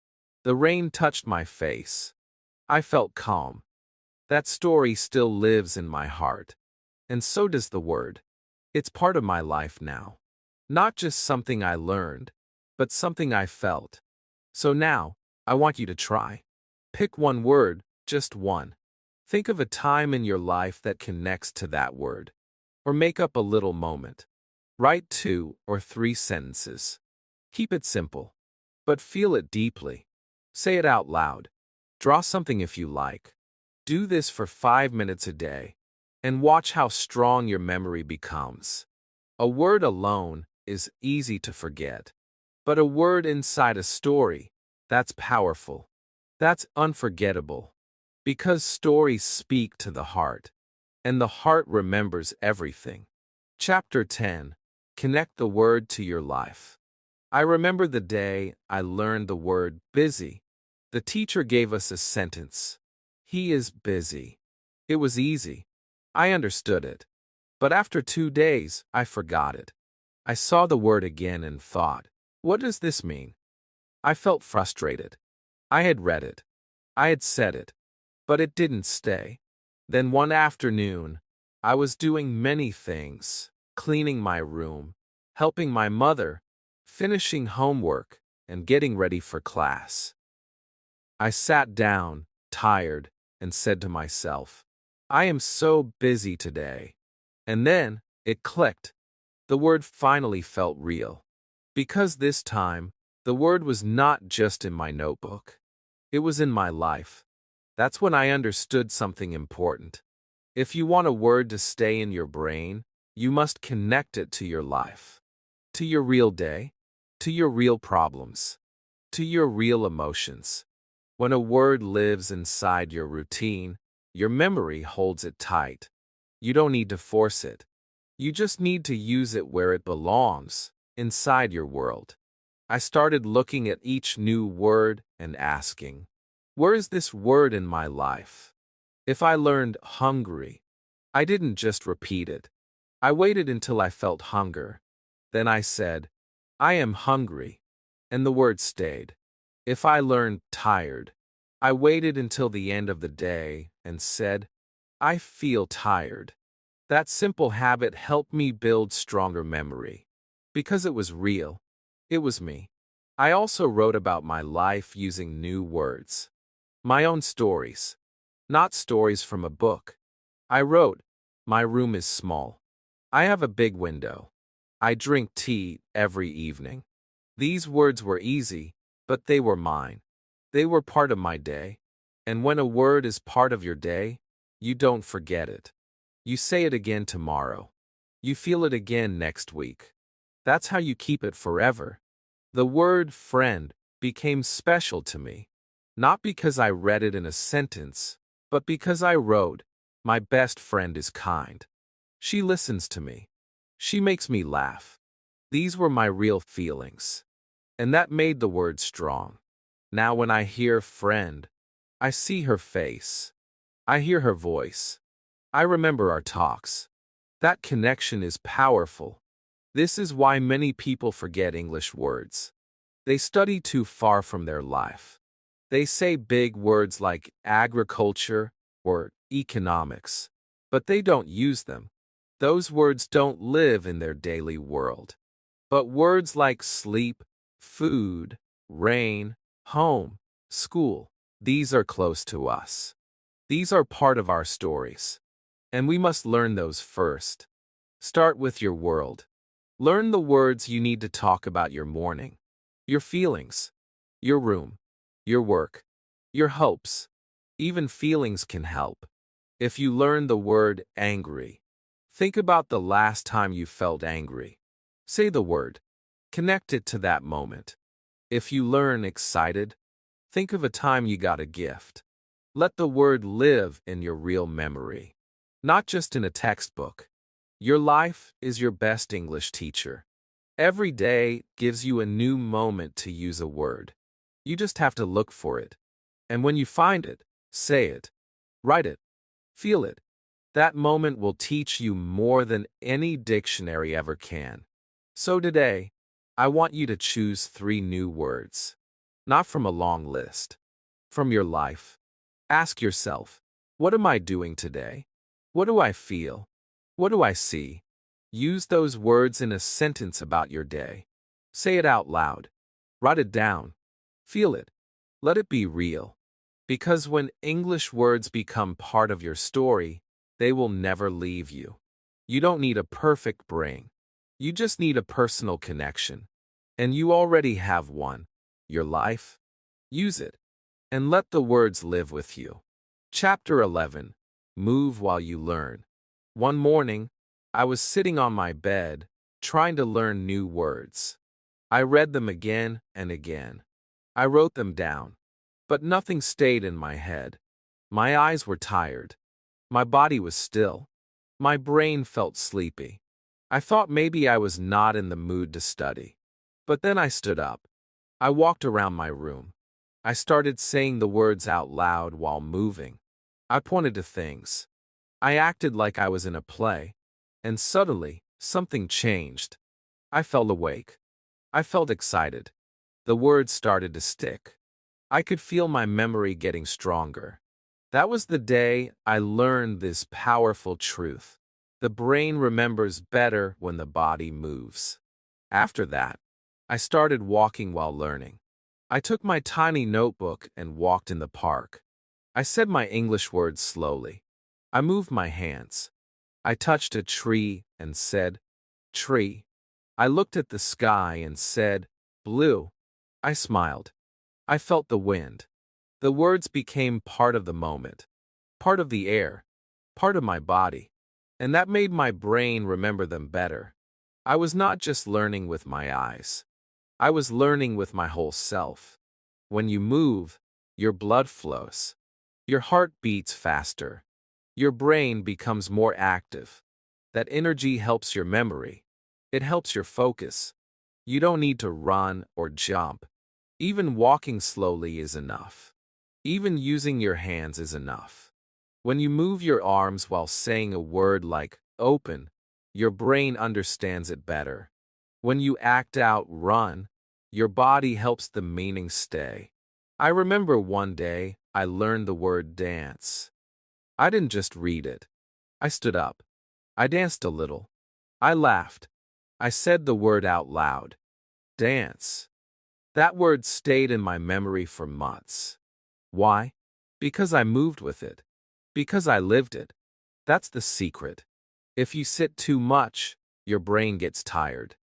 The rain touched my face. I felt calm. That story still lives in my heart. And so does the word. It's part of my life now. Not just something I learned, but something I felt. So now, I want you to try. Pick one word, just one. Think of a time in your life that connects to that word. Or make up a little moment. Write 2 or 3 sentences. Keep it simple. But feel it deeply. Say it out loud. Draw something if you like. Do this for 5 minutes a day. And watch how strong your memory becomes. A word alone is easy to forget. But a word inside a story, that's powerful. That's unforgettable. Because stories speak to the heart. And the heart remembers everything. Chapter 10. Connect the word to your life. I remember the day I learned the word busy. The teacher gave us a sentence. He is busy. It was easy. I understood it. But after 2 days, I forgot it. I saw the word again and thought, what does this mean? I felt frustrated. I had read it. I had said it. But it didn't stay. Then one afternoon, I was doing many things, cleaning my room, helping my mother, finishing homework, and getting ready for class. I sat down, tired, and said to myself, I am so busy today. And then, it clicked. The word finally felt real. Because this time, the word was not just in my notebook. It was in my life. That's when I understood something important. If you want a word to stay in your brain, you must connect it to your life. To your real day. To your real problems. To your real emotions. When a word lives inside your routine, your memory holds it tight. You don't need to force it. You just need to use it where it belongs, inside your world. I started looking at each new word and asking, where is this word in my life? If I learned hungry, I didn't just repeat it. I waited until I felt hunger. Then I said, I am hungry, and the word stayed. If I learned tired, I waited until the end of the day and said, I feel tired. That simple habit helped me build stronger memory. Because it was real. It was me. I also wrote about my life using new words. My own stories. Not stories from a book. I wrote, my room is small. I have a big window. I drink tea every evening. These words were easy, but they were mine. They were part of my day. And when a word is part of your day, you don't forget it. You say it again tomorrow. You feel it again next week. That's how you keep it forever. The word friend became special to me, not because I read it in a sentence, but because I wrote, "My best friend is kind. She listens to me. She makes me laugh." These were my real feelings. And that made the word strong. Now when I hear friend, I see her face. I hear her voice. I remember our talks. That connection is powerful. This is why many people forget English words. They study too far from their life. They say big words like agriculture or economics, but they don't use them. Those words don't live in their daily world. But words like sleep, food, rain, home, school, these are close to us. These are part of our stories. And we must learn those first. Start with your world. Learn the words you need to talk about your morning, your feelings, your room, your work, your hopes. Even feelings can help. If you learn the word angry, think about the last time you felt angry. Say the word. Connect it to that moment. If you learn excited, think of a time you got a gift. Let the word live in your real memory, not just in a textbook. Your life is your best English teacher. Every day gives you a new moment to use a word. You just have to look for it. And when you find it, say it. Write it. Feel it. That moment will teach you more than any dictionary ever can. So today, I want you to choose 3 new words. Not from a long list. From your life. Ask yourself, what am I doing today? What do I feel? What do I see? Use those words in a sentence about your day. Say it out loud. Write it down. Feel it. Let it be real. Because when English words become part of your story, they will never leave you. You don't need a perfect brain. You just need a personal connection. And you already have one. Your life. Use it. And let the words live with you. Chapter 11. Move while you learn. One morning, I was sitting on my bed, trying to learn new words. I read them again and again. I wrote them down. But nothing stayed in my head. My eyes were tired. My body was still. My brain felt sleepy. I thought maybe I was not in the mood to study. But then I stood up. I walked around my room. I started saying the words out loud while moving. I pointed to things. I acted like I was in a play. And suddenly, something changed. I felt awake. I felt excited. The words started to stick. I could feel my memory getting stronger. That was the day I learned this powerful truth. The brain remembers better when the body moves. After that, I started walking while learning. I took my tiny notebook and walked in the park. I said my English words slowly. I moved my hands. I touched a tree and said, "Tree." I looked at the sky and said, "Blue." I smiled. I felt the wind. The words became part of the moment, part of the air, part of my body. And that made my brain remember them better. I was not just learning with my eyes. I was learning with my whole self. When you move, your blood flows. Your heart beats faster. Your brain becomes more active. That energy helps your memory. It helps your focus. You don't need to run or jump. Even walking slowly is enough. Even using your hands is enough. When you move your arms while saying a word like open, your brain understands it better. When you act out run, your body helps the meaning stay. I remember one day I learned the word dance. I didn't just read it. I stood up. I danced a little. I laughed. I said the word out loud. Dance. That word stayed in my memory for months. Why? Because I moved with it. Because I lived it. That's the secret. If you sit too much, your brain gets tired.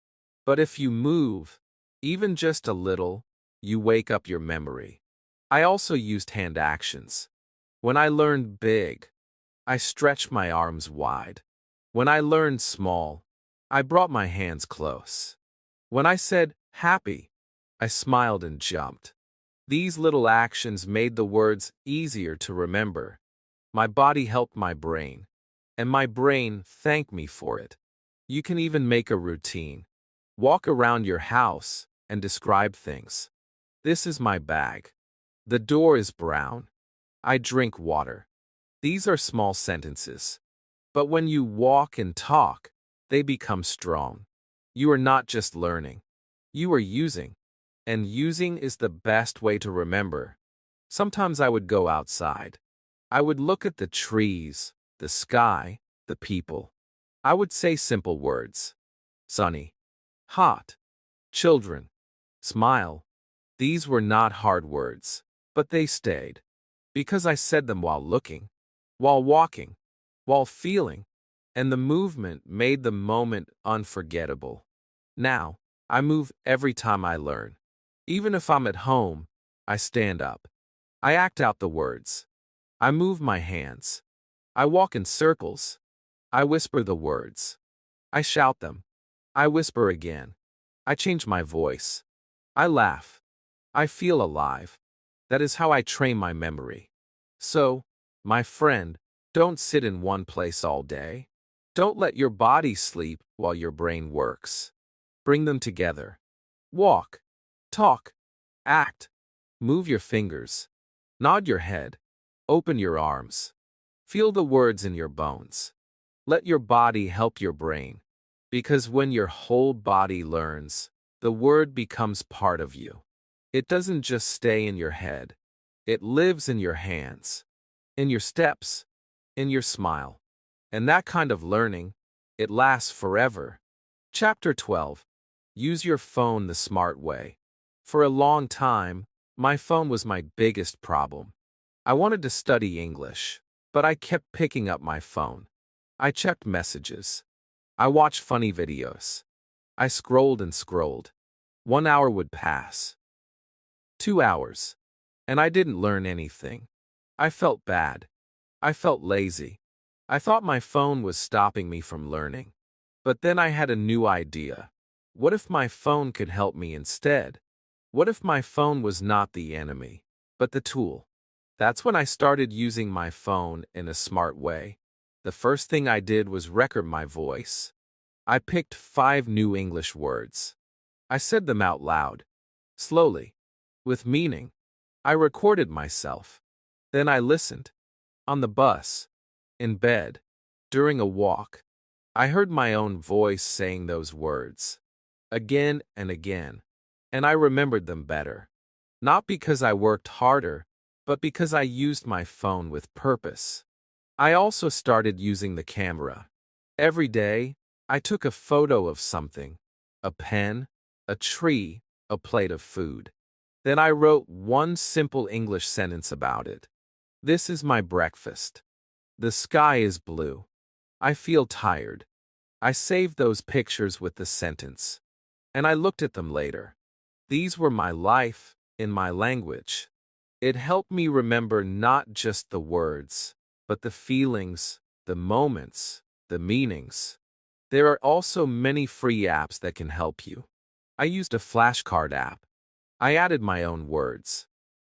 But if you move, even just a little, you wake up your memory. I also used hand actions. When I learned big, I stretched my arms wide. When I learned small, I brought my hands close. When I said happy, I smiled and jumped. These little actions made the words easier to remember. My body helped my brain, and my brain thanked me for it. You can even make a routine. Walk around your house and describe things. This is my bag. The door is brown. I drink water. These are small sentences. But when you walk and talk, they become strong. You are not just learning. You are using. And using is the best way to remember. Sometimes I would go outside. I would look at the trees, the sky, the people. I would say simple words. Sunny. Hot. Children. Smile. These were not hard words, but they stayed. Because I said them while looking, while walking, while feeling, and the movement made the moment unforgettable. Now, I move every time I learn. Even if I'm at home, I stand up. I act out the words. I move my hands. I walk in circles. I whisper the words. I shout them. I whisper again. I change my voice. I laugh. I feel alive. That is how I train my memory. So, my friend, don't sit in one place all day. Don't let your body sleep while your brain works. Bring them together. Walk. Talk. Act. Move your fingers. Nod your head. Open your arms. Feel the words in your bones. Let your body help your brain. Because when your whole body learns, the word becomes part of you. It doesn't just stay in your head. It lives in your hands, in your steps, in your smile. And that kind of learning, it lasts forever. Chapter 12. Use your phone the smart way. For a long time, my phone was my biggest problem. I wanted to study English, but I kept picking up my phone. I checked messages. I watched funny videos. I scrolled and scrolled. 1 hour would pass. 2 hours. And I didn't learn anything. I felt bad. I felt lazy. I thought my phone was stopping me from learning. But then I had a new idea. What if my phone could help me instead? What if my phone was not the enemy, but the tool? That's when I started using my phone in a smart way. The first thing I did was record my voice. I picked 5 new English words. I said them out loud, slowly, with meaning. I recorded myself. Then I listened. On the bus, in bed, during a walk. I heard my own voice saying those words. Again and again. And I remembered them better. Not because I worked harder, but because I used my phone with purpose. I also started using the camera. Every day, I took a photo of something. A pen, a tree, a plate of food. Then I wrote one simple English sentence about it. This is my breakfast. The sky is blue. I feel tired. I saved those pictures with the sentence. And I looked at them later. These were my life, in my language. It helped me remember not just the words, but the feelings, the moments, the meanings. There are also many free apps that can help you. I used a flashcard app. I added my own words,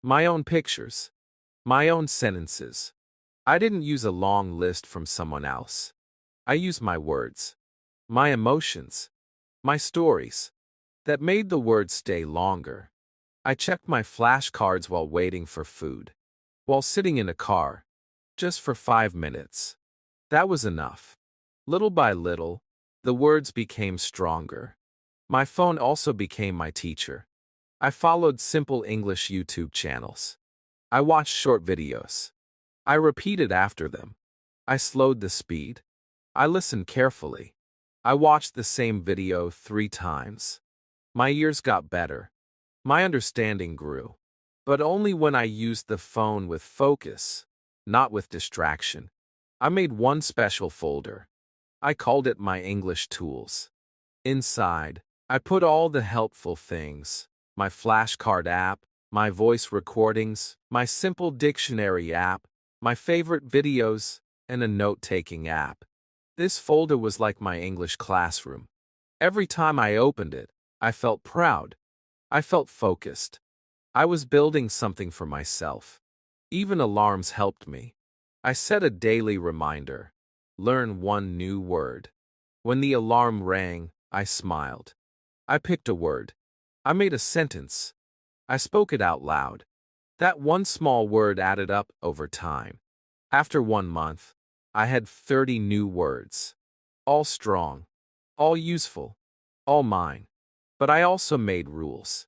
my own pictures, my own sentences. I didn't use a long list from someone else. I used my words, my emotions, my stories. That made the words stay longer. I checked my flashcards while waiting for food, while sitting in a car, just for 5 minutes. That was enough. Little by little, the words became stronger. My phone also became my teacher. I followed simple English YouTube channels. I watched short videos. I repeated after them. I slowed the speed. I listened carefully. I watched the same video 3 times. My ears got better. My understanding grew. But only when I used the phone with focus, not with distraction. I made one special folder. I called it my English tools. Inside, I put all the helpful things, my flashcard app, my voice recordings, my simple dictionary app, my favorite videos, and a note-taking app. This folder was like my English classroom. Every time I opened it, I felt proud. I felt focused. I was building something for myself. Even alarms helped me. I set a daily reminder. Learn one new word. When the alarm rang, I smiled. I picked a word. I made a sentence. I spoke it out loud. That one small word added up over time. After 1 month, I had 30 new words. All strong, all useful, all mine. But I also made rules.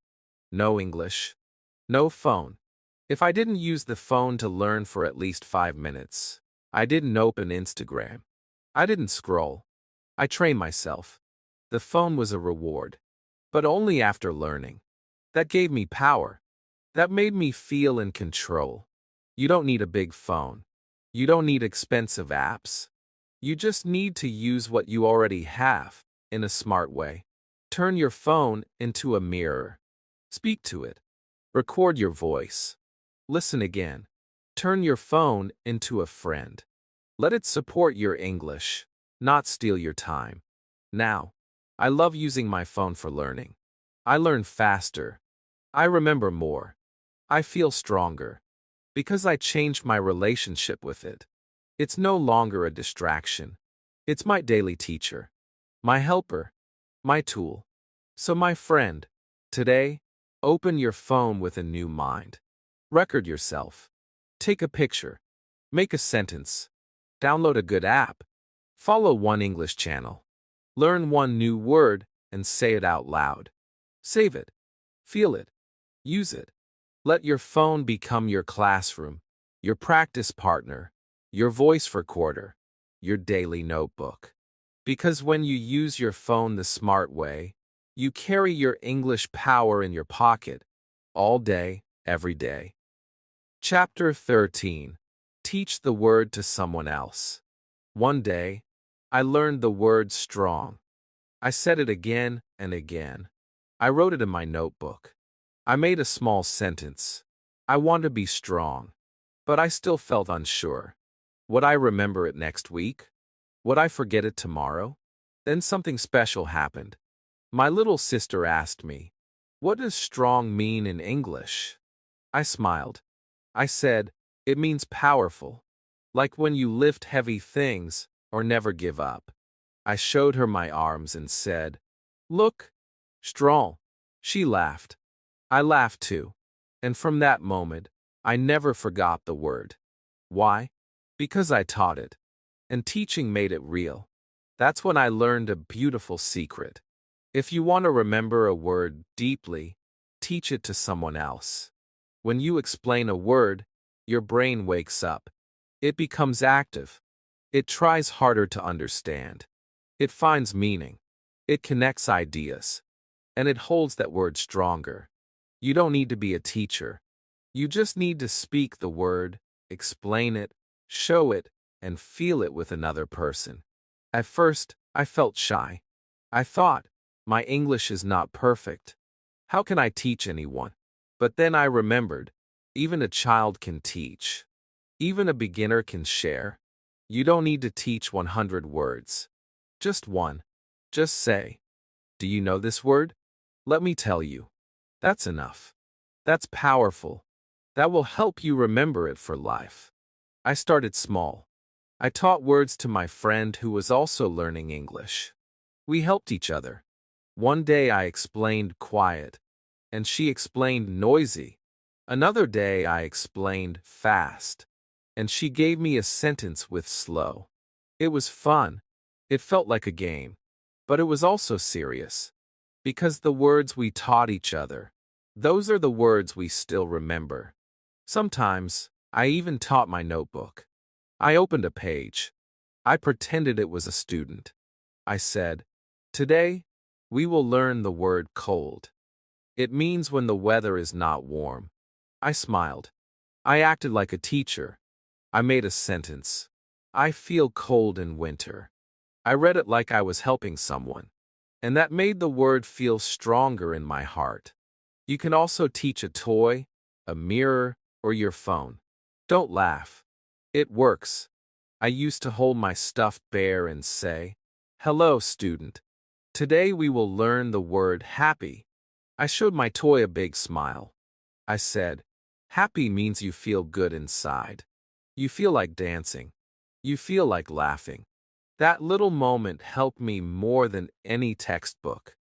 No English. No phone. If I didn't use the phone to learn for at least 5 minutes, I didn't open Instagram. I didn't scroll. I trained myself. The phone was a reward. But only after learning. That gave me power. That made me feel in control. You don't need a big phone. You don't need expensive apps. You just need to use what you already have in a smart way. Turn your phone into a mirror. Speak to it. Record your voice. Listen again. Turn your phone into a friend. Let it support your English, not steal your time. Now, I love using my phone for learning. I learn faster. I remember more. I feel stronger. Because I changed my relationship with it. It's no longer a distraction. It's my daily teacher. My helper. My tool. So my friend, today, open your phone with a new mind. Record yourself. Take a picture. Make a sentence. Download a good app. Follow one English channel. Learn one new word and say it out loud. Save it. Feel it. Use it. Let your phone become your classroom, your practice partner, your voice recorder, your daily notebook. Because when you use your phone the smart way, you carry your English power in your pocket, all day, every day. Chapter 13. Teach the word to someone else. One day, I learned the word strong. I said it again and again. I wrote it in my notebook. I made a small sentence. I want to be strong. But I still felt unsure. Would I remember it next week? Would I forget it tomorrow? Then something special happened. My little sister asked me, "What does strong mean in English?" I smiled. I said, "It means powerful. Like when you lift heavy things or never give up." I showed her my arms and said, "Look, strong." She laughed. I laughed too. And from that moment, I never forgot the word. Why? Because I taught it. And teaching made it real. That's when I learned a beautiful secret. If you want to remember a word deeply, teach it to someone else. When you explain a word, your brain wakes up. It becomes active. It tries harder to understand. It finds meaning. It connects ideas. And it holds that word stronger. You don't need to be a teacher. You just need to speak the word, explain it, show it, and feel it with another person. At first, I felt shy. I thought, my English is not perfect. How can I teach anyone? But then I remembered, even a child can teach. Even a beginner can share. You don't need to teach 100 words. Just one. Just say, "Do you know this word? Let me tell you." That's enough. That's powerful. That will help you remember it for life. I started small. I taught words to my friend who was also learning English. We helped each other. One day I explained quiet, and she explained noisy. Another day I explained fast, and she gave me a sentence with slow. It was fun. It felt like a game. But it was also serious. Because the words we taught each other, those are the words we still remember. Sometimes, I even taught my notebook. I opened a page. I pretended it was a student. I said, "Today, we will learn the word cold. It means when the weather is not warm." I smiled. I acted like a teacher. I made a sentence. "I feel cold in winter." I read it like I was helping someone. And that made the word feel stronger in my heart. You can also teach a toy, a mirror, or your phone. Don't laugh. It works. I used to hold my stuffed bear and say, "Hello, student. Today we will learn the word happy." I showed my toy a big smile. I said, "Happy means you feel good inside. You feel like dancing. You feel like laughing." That little moment helped me more than any textbook.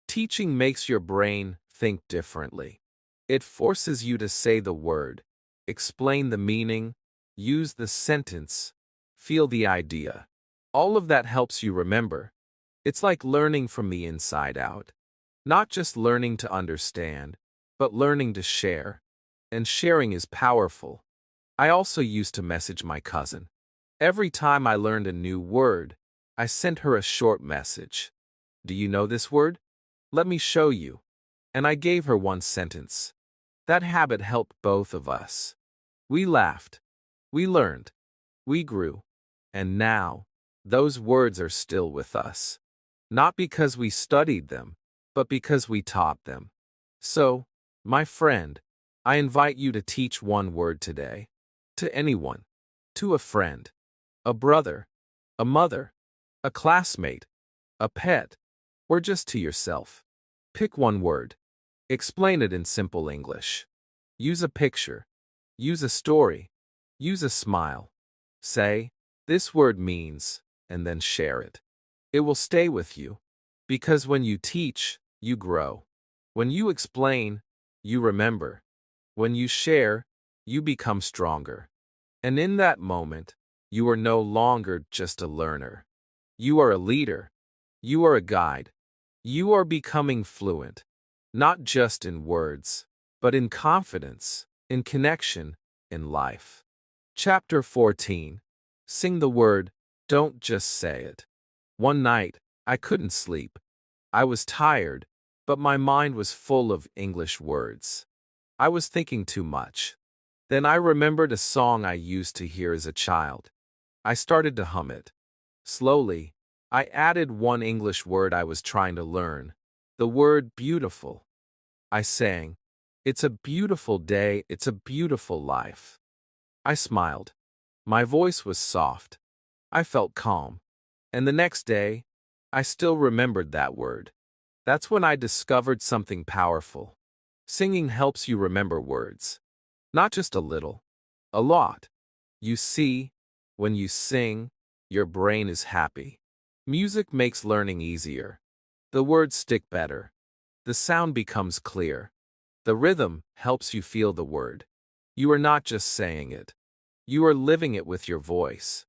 Teaching makes your brain think differently. It forces you to say the word, explain the meaning, use the sentence, feel the idea. All of that helps you remember. It's like learning from the inside out. Not just learning to understand, but learning to share. And sharing is powerful. I also used to message my cousin. Every time I learned a new word, I sent her a short message. "Do you know this word? Let me show you." And I gave her one sentence. That habit helped both of us. We laughed. We learned. We grew. And now, those words are still with us. Not because we studied them, but because we taught them. So, my friend, I invite you to teach one word today. To anyone. To a friend. A brother. A mother. A classmate. A pet. Or just to yourself. Pick one word. Explain it in simple English. Use a picture. Use a story. Use a smile. Say, "This word means," and then share it. It will stay with you. Because when you teach, you grow. When you explain, you remember. When you share, you become stronger. And in that moment, you are no longer just a learner. You are a leader. You are a guide. You are becoming fluent. Not just in words, but in confidence, in connection, in life. Chapter 14. Sing the word, don't just say it. One night, I couldn't sleep. I was tired, but my mind was full of English words. I was thinking too much. Then I remembered a song I used to hear as a child. I started to hum it. Slowly, I added one English word I was trying to learn, the word beautiful. I sang, "It's a beautiful day, it's a beautiful life." I smiled. My voice was soft. I felt calm. And the next day, I still remembered that word. That's when I discovered something powerful. Singing helps you remember words. Not just a little, a lot. You see, when you sing, your brain is happy. Music makes learning easier. The words stick better. The sound becomes clear. The rhythm helps you feel the word. You are not just saying it. You are living it with your voice.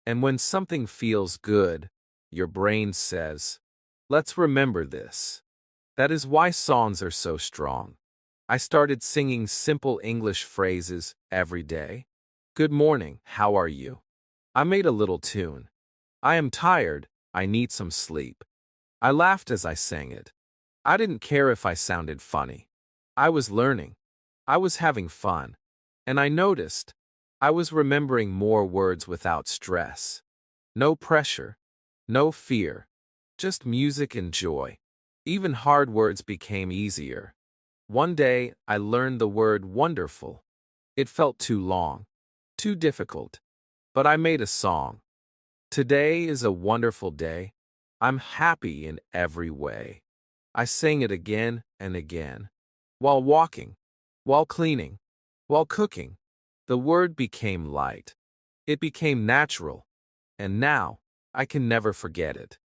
And when something feels good, your brain says, "Let's remember this." That is why songs are so strong. I started singing simple English phrases every day. "Good morning, how are you?" I made a little tune. "I am tired, I need some sleep." I laughed as I sang it. I didn't care if I sounded funny. I was learning. I was having fun. And I noticed I was remembering more words without stress. No pressure. No fear. Just music and joy. Even hard words became easier. One day, I learned the word wonderful. It felt too long. Too difficult. But I made a song. Today is a wonderful day. I'm happy in every way. I sang it again and again. While walking, while cleaning, while cooking, the word became light. It became natural. And now, I can never forget it.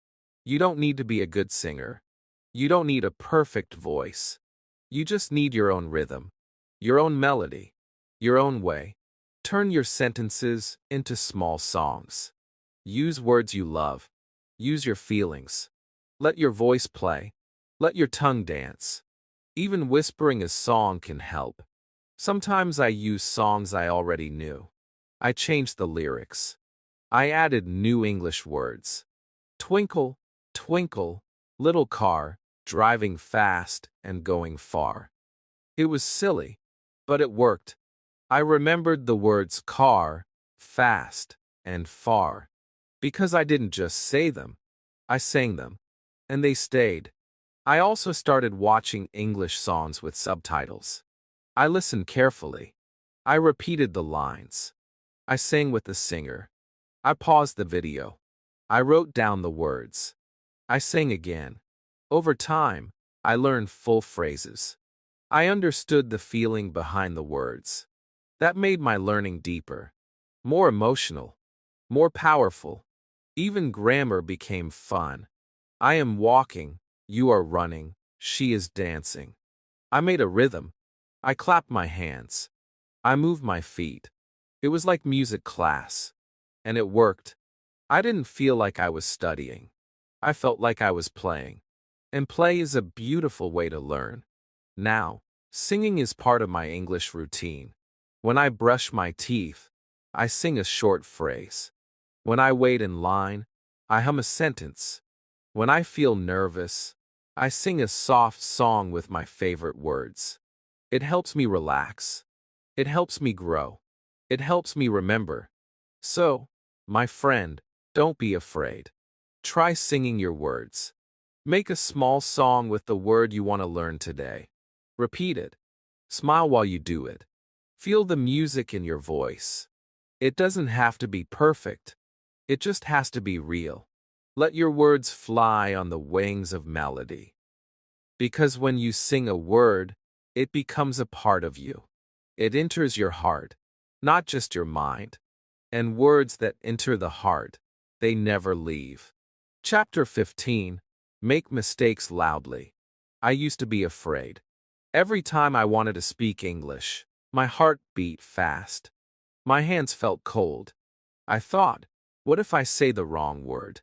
You don't need to be a good singer. You don't need a perfect voice. You just need your own rhythm, your own melody, your own way. Turn your sentences into small songs. Use words you love. Use your feelings. Let your voice play. Let your tongue dance. Even whispering a song can help. Sometimes I use songs I already knew. I changed the lyrics. I added new English words. Twinkle, twinkle, little car, driving fast and going far. It was silly, but it worked. I remembered the words car, fast, and far. Because I didn't just say them, I sang them. And they stayed. I also started watching English songs with subtitles. I listened carefully. I repeated the lines. I sang with the singer. I paused the video. I wrote down the words. I sang again. Over time, I learned full phrases. I understood the feeling behind the words. That made my learning deeper, more emotional, more powerful. Even grammar became fun. I am walking, you are running, she is dancing. I made a rhythm. I clapped my hands. I moved my feet. It was like music class. And it worked. I didn't feel like I was studying. I felt like I was playing. And play is a beautiful way to learn. Now, singing is part of my English routine. When I brush my teeth, I sing a short phrase. When I wait in line, I hum a sentence. When I feel nervous, I sing a soft song with my favorite words. It helps me relax. It helps me grow. It helps me remember. So, my friend, don't be afraid. Try singing your words. Make a small song with the word you want to learn today. Repeat it. Smile while you do it. Feel the music in your voice. It doesn't have to be perfect. It just has to be real. Let your words fly on the wings of melody. Because when you sing a word, it becomes a part of you. It enters your heart, not just your mind. And words that enter the heart, they never leave. Chapter 15. Make mistakes loudly. I used to be afraid. Every time I wanted to speak English, my heart beat fast. My hands felt cold. I thought, what if I say the wrong word?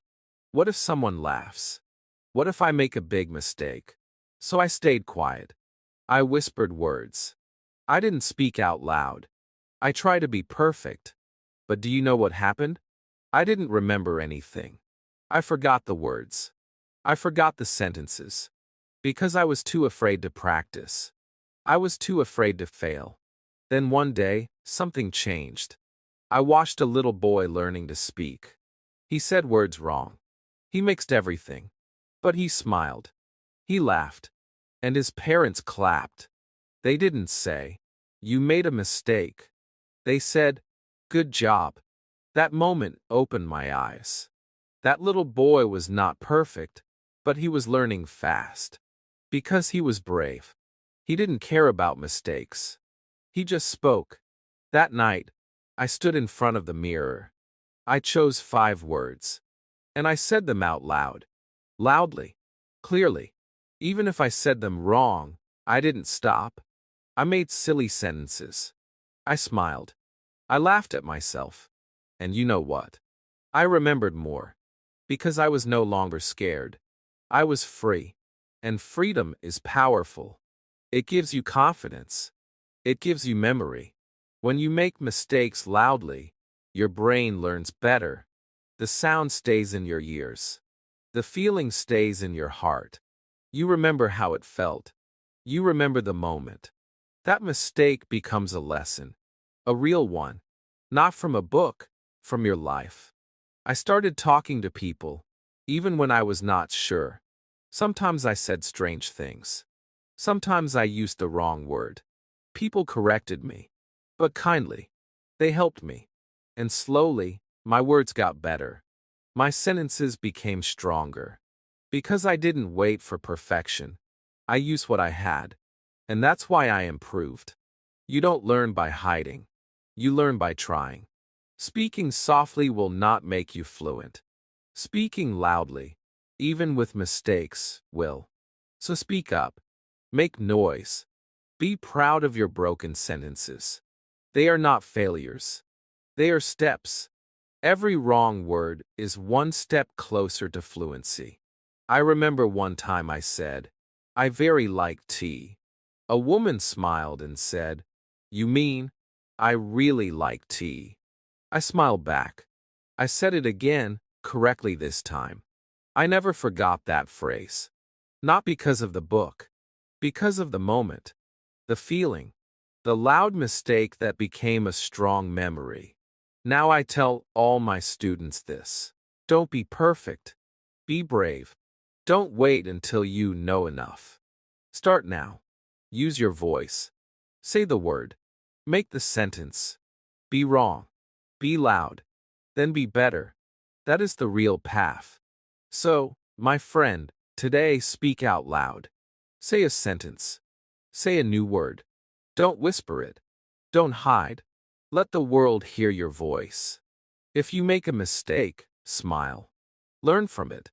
What if someone laughs? What if I make a big mistake? So I stayed quiet. I whispered words. I didn't speak out loud. I tried to be perfect. But do you know what happened? I didn't remember anything. I forgot the words. I forgot the sentences. Because I was too afraid to practice. I was too afraid to fail. Then one day, something changed. I watched a little boy learning to speak. He said words wrong. He mixed everything. But he smiled. He laughed. And his parents clapped. They didn't say, "You made a mistake." They said, "Good job." That moment opened my eyes. That little boy was not perfect, but he was learning fast. Because he was brave. He didn't care about mistakes. He just spoke. That night, I stood in front of the mirror. I chose 5 words. And I said them out loud. Loudly. Clearly. Even if I said them wrong, I didn't stop. I made silly sentences. I smiled. I laughed at myself. And you know what? I remembered more. Because I was no longer scared. I was free. And freedom is powerful. It gives you confidence. It gives you memory. When you make mistakes loudly, your brain learns better. The sound stays in your ears. The feeling stays in your heart. You remember how it felt. You remember the moment. That mistake becomes a lesson. A real one. Not from a book, from your life. I started talking to people, even when I was not sure. Sometimes I said strange things. Sometimes I used the wrong word. People corrected me, but kindly. They helped me. And slowly, my words got better. My sentences became stronger. Because I didn't wait for perfection. I used what I had. And that's why I improved. You don't learn by hiding. You learn by trying. Speaking softly will not make you fluent. Speaking loudly, even with mistakes, will. So speak up. Make noise. Be proud of your broken sentences. They are not failures. They are steps. Every wrong word is one step closer to fluency. I remember one time I said, "I very like tea." A woman smiled and said, "You mean, I really like tea." I smiled back. I said it again, correctly this time. I never forgot that phrase. Not because of the book. Because of the moment. The feeling. The loud mistake that became a strong memory. Now I tell all my students this. Don't be perfect. Be brave. Don't wait until you know enough. Start now. Use your voice. Say the word. Make the sentence. Be wrong. Be loud. Then be better. That is the real path. So, my friend, today speak out loud. Say a sentence. Say a new word. Don't whisper it. Don't hide. Let the world hear your voice. If you make a mistake, smile. Learn from it.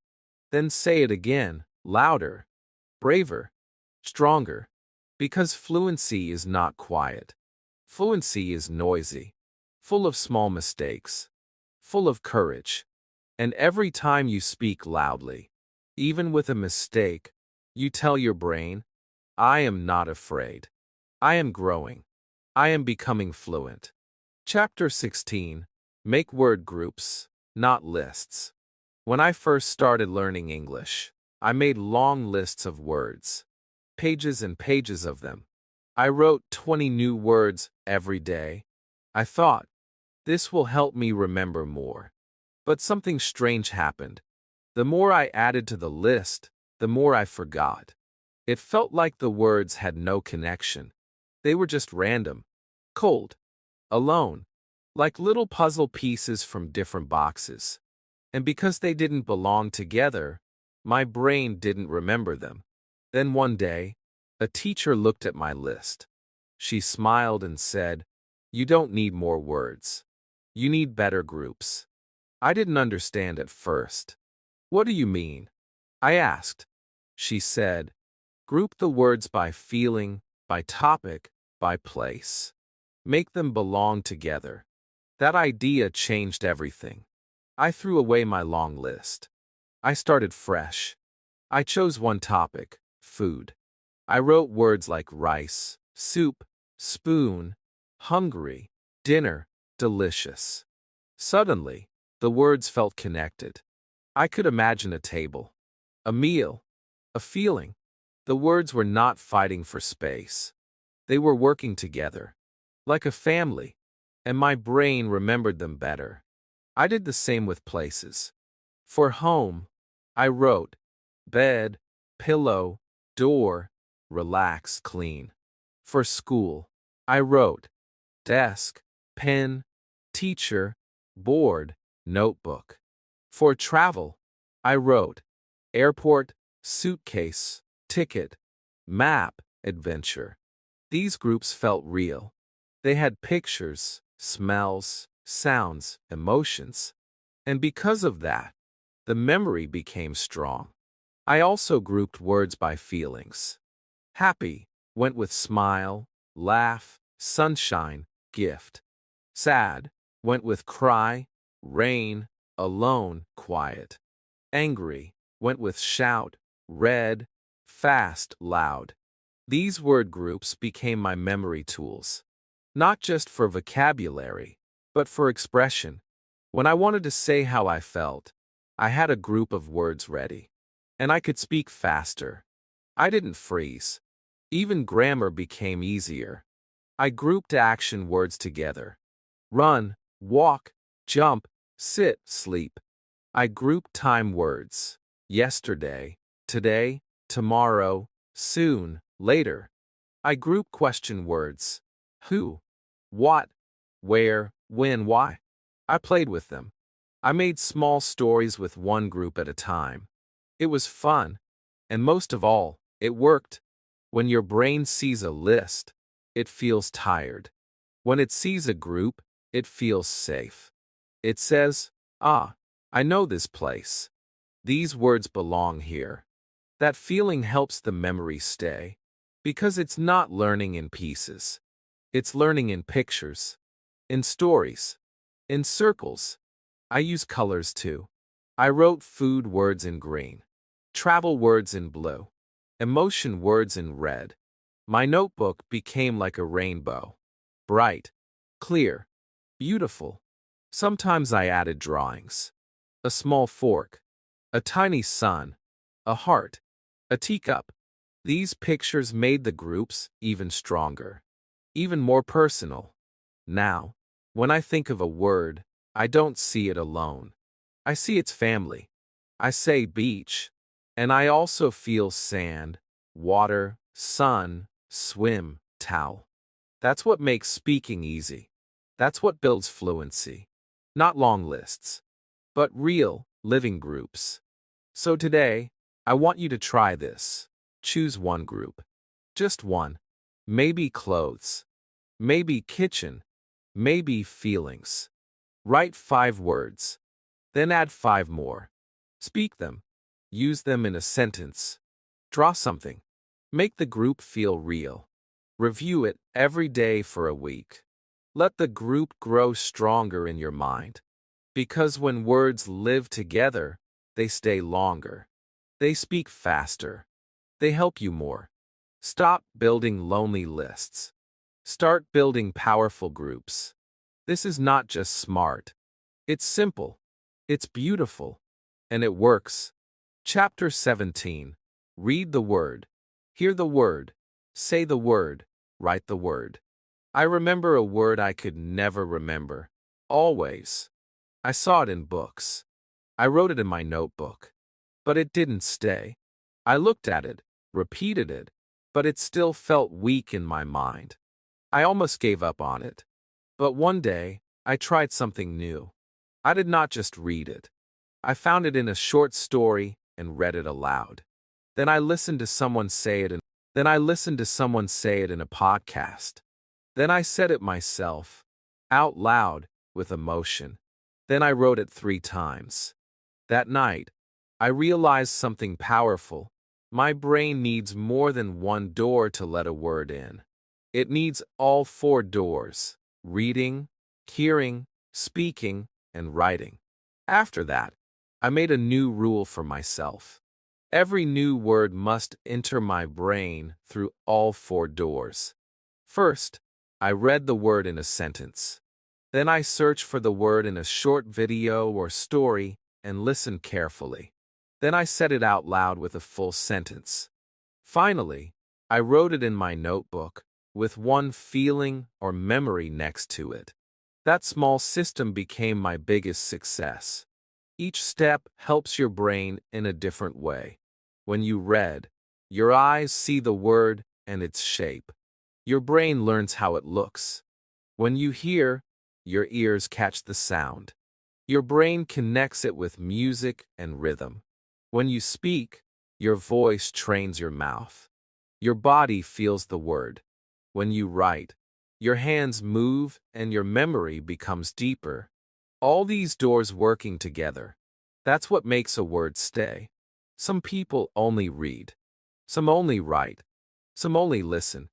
Then say it again, louder, braver, stronger. Because fluency is not quiet. Fluency is noisy, full of small mistakes, full of courage. And every time you speak loudly, even with a mistake, you tell your brain, I am not afraid. I am growing. I am becoming fluent. Chapter 16. Make word groups, not lists. When I first started learning English, I made long lists of words, pages and pages of them. I wrote 20 new words every day. I thought, this will help me remember more. But something strange happened. The more I added to the list, the more I forgot. It felt like the words had no connection. They were just random, cold, alone, like little puzzle pieces from different boxes. And because they didn't belong together, my brain didn't remember them. Then one day, a teacher looked at my list. She smiled and said, you don't need more words. You need better groups. I didn't understand at first. What do you mean? I asked. She said, group the words by feeling, by topic, by place. Make them belong together. That idea changed everything. I threw away my long list. I started fresh. I chose one topic, food. I wrote words like rice, soup, spoon, hungry, dinner, delicious. Suddenly, the words felt connected. I could imagine a table, a meal, a feeling. The words were not fighting for space. They were working together, like a family, and my brain remembered them better. I did the same with places. For home, I wrote bed, pillow, door, relax, clean. For school, I wrote desk, pen, teacher, board, notebook. For travel, I wrote airport, suitcase, ticket, map, adventure. These groups felt real. They had pictures, smells, sounds, emotions. And because of that, the memory became strong. I also grouped words by feelings. Happy went with smile, laugh, sunshine, gift. Sad went with cry, rain, alone, quiet. Angry went with shout, red, fast, loud. These word groups became my memory tools, not just for vocabulary, but for expression. When I wanted to say how I felt, I had a group of words ready, and I could speak faster. I didn't freeze. Even grammar became easier. I grouped action words together. Run, walk, jump, sit, sleep. I grouped time words. Yesterday, today, tomorrow, soon, later. I grouped question words. Who, what, where, when, why. I played with them. I made small stories with one group at a time. It was fun, and most of all, it worked. When your brain sees a list, it feels tired. When it sees a group, it feels safe. It says, ah, I know this place. These words belong here. That feeling helps the memory stay, because it's not learning in pieces. It's learning in pictures, in stories, in circles. I use colors too. I wrote food words in green, travel words in blue, emotion words in red. My notebook became like a rainbow. Bright, clear, beautiful. Sometimes I added drawings. A small fork, a tiny sun, a heart, a teacup. These pictures made the groups even stronger, even more personal. Now, when I think of a word, I don't see it alone. I see its family. I say beach, and I also feel sand, water, sun, swim, towel. That's what makes speaking easy. That's what builds fluency. Not long lists, but real, living groups. So today, I want you to try this. Choose one group. Just one. Maybe clothes. Maybe kitchen. Maybe feelings. Write 5 words. Then add 5 more. Speak them. Use them in a sentence. Draw something. Make the group feel real. Review it every day for a week. Let the group grow stronger in your mind. Because when words live together, they stay longer. They speak faster. They help you more. Stop building lonely lists. Start building powerful groups. This is not just smart. It's simple. It's beautiful. And it works. Chapter 17. Read the word. Hear the word. Say the word. Write the word. I remember a word I could never remember. Always. I saw it in books. I wrote it in my notebook. But it didn't stay. I looked at it, repeated it, but it still felt weak in my mind. I almost gave up on it. But one day, I tried something new. I did not just read it. I found it in a short story and read it aloud. Then I listened to someone say it in a podcast. Then I said it myself, out loud, with emotion. Then I wrote it 3 times. That night, I realized something powerful. My brain needs more than one door to let a word in. It needs all 4 doors: reading, hearing, speaking, and writing. After that, I made a new rule for myself. Every new word must enter my brain through all 4 doors. First, I read the word in a sentence. Then I searched for the word in a short video or story and listened carefully. Then I said it out loud with a full sentence. Finally, I wrote it in my notebook with one feeling or memory next to it. That small system became my biggest success. Each step helps your brain in a different way. When you read, your eyes see the word and its shape. Your brain learns how it looks. When you hear, your ears catch the sound. Your brain connects it with music and rhythm. When you speak, your voice trains your mouth. Your body feels the word. When you write, your hands move and your memory becomes deeper. All these doors working together. That's what makes a word stay. Some people only read. Some only write. Some only listen.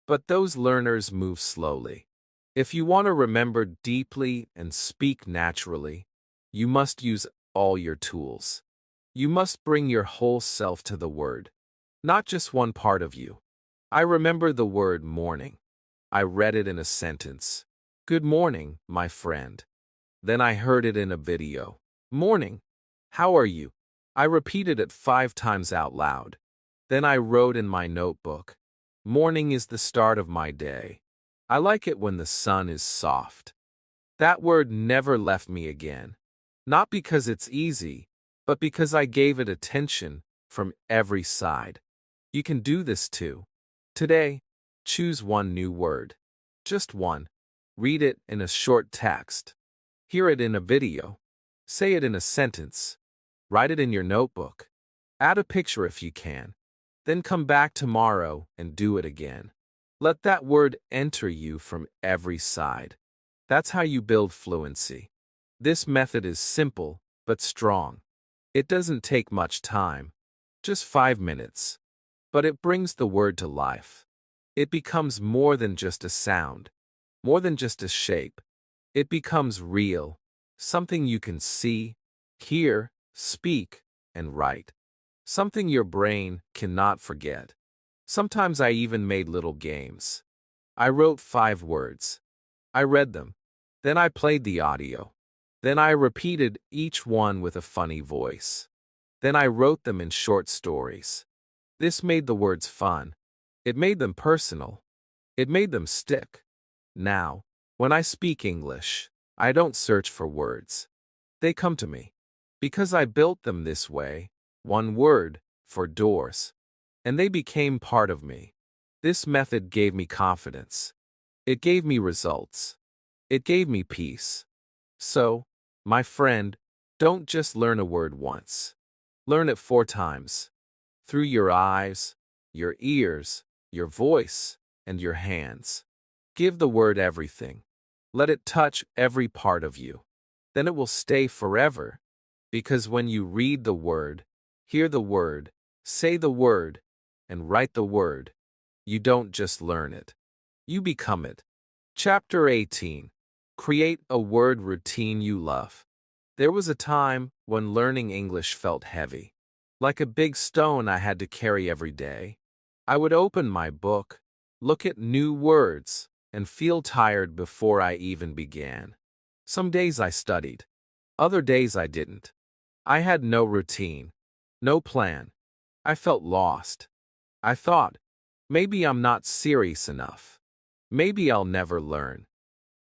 But those learners move slowly. If you want to remember deeply and speak naturally, you must use all your tools. You must bring your whole self to the word, not just one part of you. I remember the word morning. I read it in a sentence. Good morning, my friend. Then I heard it in a video. Morning. How are you? I repeated it 5 times out loud. Then I wrote in my notebook. Morning is the start of my day. I like it when the sun is soft. That word never left me again. Not because it's easy, but because I gave it attention from every side. You can do this too. Today, choose one new word. Just one. Read it in a short text. Hear it in a video. Say it in a sentence. Write it in your notebook. Add a picture if you can. Then come back tomorrow and do it again. Let that word enter you from every side. That's how you build fluency. This method is simple, but strong. It doesn't take much time, just 5 minutes. But it brings the word to life. It becomes more than just a sound, more than just a shape. It becomes real, something you can see, hear, speak, and write. Something your brain cannot forget. Sometimes I even made little games. I wrote 5 words. I read them. Then I played the audio. Then I repeated each one with a funny voice. Then I wrote them in short stories. This made the words fun. It made them personal. It made them stick. Now, when I speak English, I don't search for words. They come to me. Because I built them this way, one word, for doors. And they became part of me. This method gave me confidence. It gave me results. It gave me peace. So, my friend, don't just learn a word once. Learn it 4 times. Through your eyes, your ears, your voice, and your hands. Give the word everything. Let it touch every part of you. Then it will stay forever. Because when you read the word, hear the word, say the word, and write the word, you don't just learn it. You become it. Chapter 18. Create a word routine you love. There was a time when learning English felt heavy. Like a big stone I had to carry every day. I would open my book, look at new words, and feel tired before I even began. Some days I studied. Other days I didn't. I had no routine, no plan. I felt lost. I thought, maybe I'm not serious enough. Maybe I'll never learn.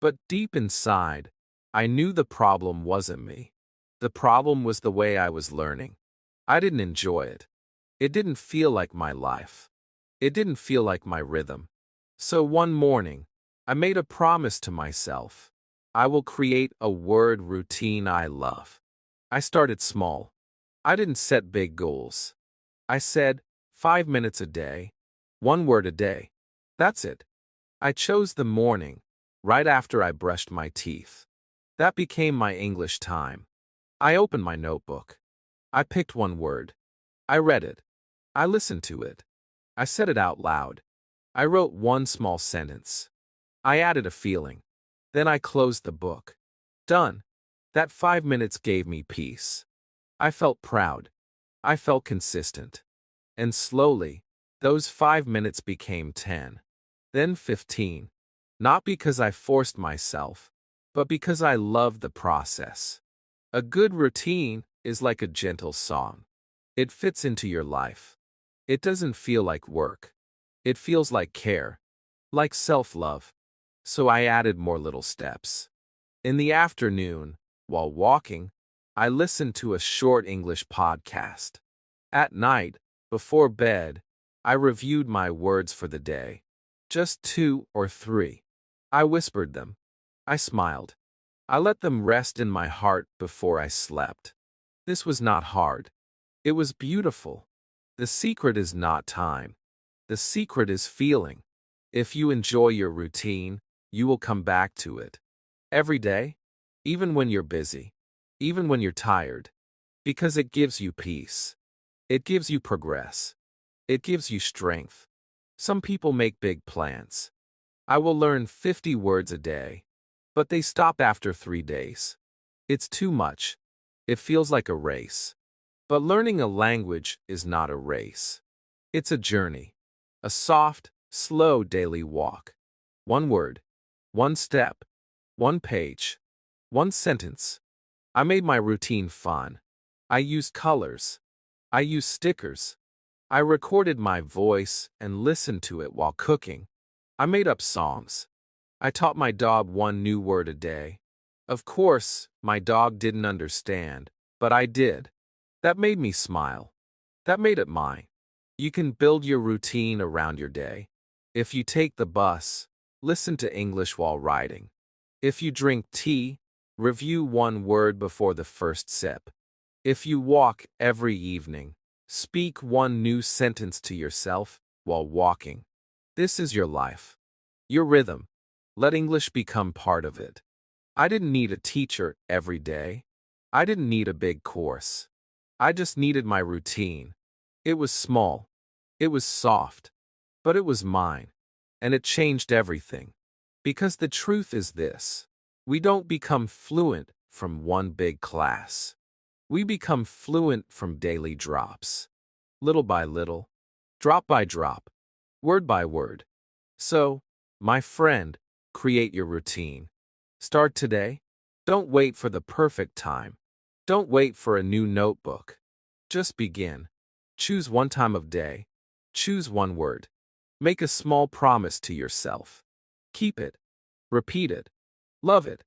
But deep inside, I knew the problem wasn't me. The problem was the way I was learning. I didn't enjoy it. It didn't feel like my life. It didn't feel like my rhythm. So one morning, I made a promise to myself. I will create a word routine I love. I started small. I didn't set big goals. I said, 5 minutes a day, 1 word a day. That's it. I chose the morning, right after I brushed my teeth. That became my English time. I opened my notebook. I picked 1 word. I read it. I listened to it. I said it out loud. I wrote 1 small sentence. I added a feeling. Then I closed the book. Done. That 5 minutes gave me peace. I felt proud. I felt consistent. And slowly, those 5 minutes became 10. Then 15. Not because I forced myself, but because I loved the process. A good routine is like a gentle song. It fits into your life. It doesn't feel like work. It feels like care, like self-love. So I added more little steps. In the afternoon, while walking, I listened to a short English podcast. At night, before bed, I reviewed my words for the day. Just 2 or 3. I whispered them. I smiled. I let them rest in my heart before I slept. This was not hard. It was beautiful. The secret is not time. The secret is feeling. If you enjoy your routine, you will come back to it. Every day, even when you're busy, even when you're tired, because it gives you peace. It gives you progress. It gives you strength. Some people make big plans. I will learn 50 words a day. But they stop after 3 days. It's too much. It feels like a race. But learning a language is not a race. It's a journey. A soft, slow daily walk. 1 word. 1 step. 1 page. 1 sentence. I made my routine fun. I used colors. I used stickers. I recorded my voice and listened to it while cooking. I made up songs. I taught my dog 1 new word a day. Of course, my dog didn't understand, but I did. That made me smile. That made it mine. You can build your routine around your day. If you take the bus, listen to English while riding. If you drink tea, review 1 word before the first sip. If you walk every evening, speak 1 new sentence to yourself while walking. This is your life. Your rhythm. Let English become part of it. I didn't need a teacher every day. I didn't need a big course. I just needed my routine. It was small. It was soft. But it was mine. And it changed everything. Because the truth is this. We don't become fluent from 1 big class. We become fluent from daily drops. Little by little. Drop by drop. Word by word. So, my friend, create your routine. Start today. Don't wait for the perfect time. Don't wait for a new notebook. Just begin. Choose 1 time of day. Choose 1 word. Make a small promise to yourself. Keep it. Repeat it. Love it.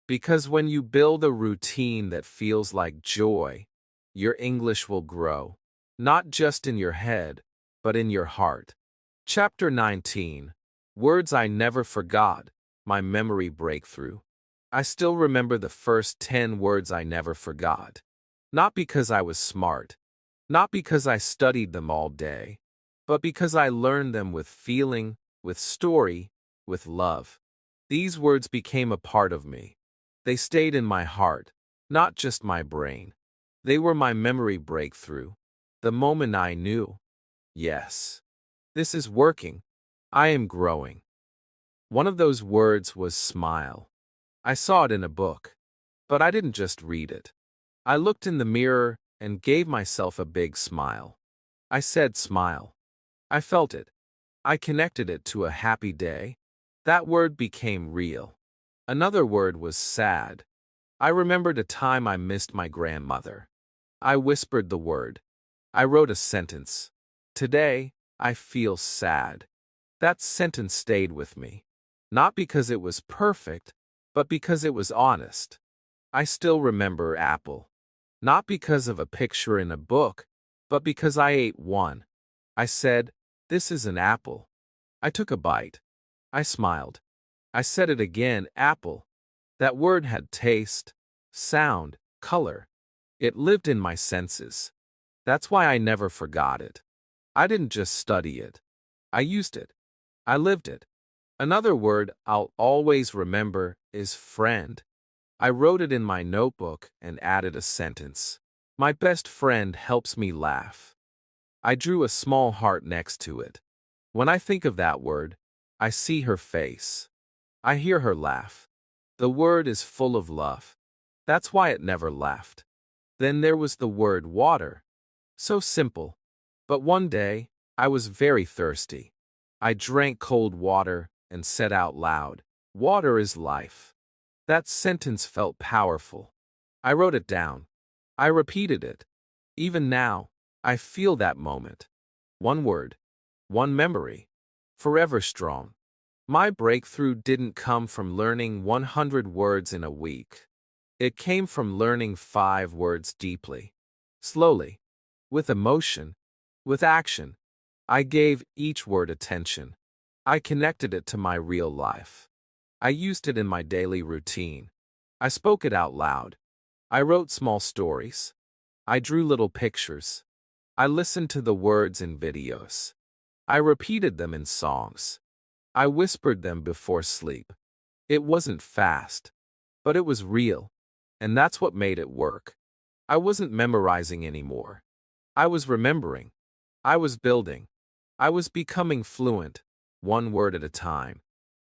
Because when you build a routine that feels like joy, your English will grow. Not just in your head, but in your heart. Chapter 19. Words I never forgot, my memory breakthrough. I still remember the first 10 words I never forgot. Not because I was smart, not because I studied them all day, but because I learned them with feeling, with story, with love. These words became a part of me. They stayed in my heart, not just my brain. They were my memory breakthrough. The moment I knew, yes, this is working. I am growing. One of those words was smile. I saw it in a book, but I didn't just read it. I looked in the mirror and gave myself a big smile. I said smile. I felt it. I connected it to a happy day. That word became real. Another word was sad. I remembered a time I missed my grandmother. I whispered the word. I wrote a sentence. Today, I feel sad. That sentence stayed with me. Not because it was perfect, but because it was honest. I still remember apple. Not because of a picture in a book, but because I ate one. I said, "This is an apple." I took a bite. I smiled. I said it again, apple. That word had taste, sound, color. It lived in my senses. That's why I never forgot it. I didn't just study it. I used it. I lived it. Another word I'll always remember is friend. I wrote it in my notebook and added a sentence. My best friend helps me laugh. I drew a small heart next to it. When I think of that word, I see her face. I hear her laugh. The word is full of love. That's why it never left. Then there was the word water. So simple. But one day, I was very thirsty. I drank cold water and said out loud, "Water is life." That sentence felt powerful. I wrote it down. I repeated it. Even now, I feel that moment. One word, one memory, forever strong. My breakthrough didn't come from learning 100 words in a week. It came from learning 5 words deeply, slowly, with emotion, with action. I gave each word attention. I connected it to my real life. I used it in my daily routine. I spoke it out loud. I wrote small stories. I drew little pictures. I listened to the words in videos. I repeated them in songs. I whispered them before sleep. It wasn't fast, but it was real, and that's what made it work. I wasn't memorizing anymore. I was remembering. I was building. I was becoming fluent, one word at a time.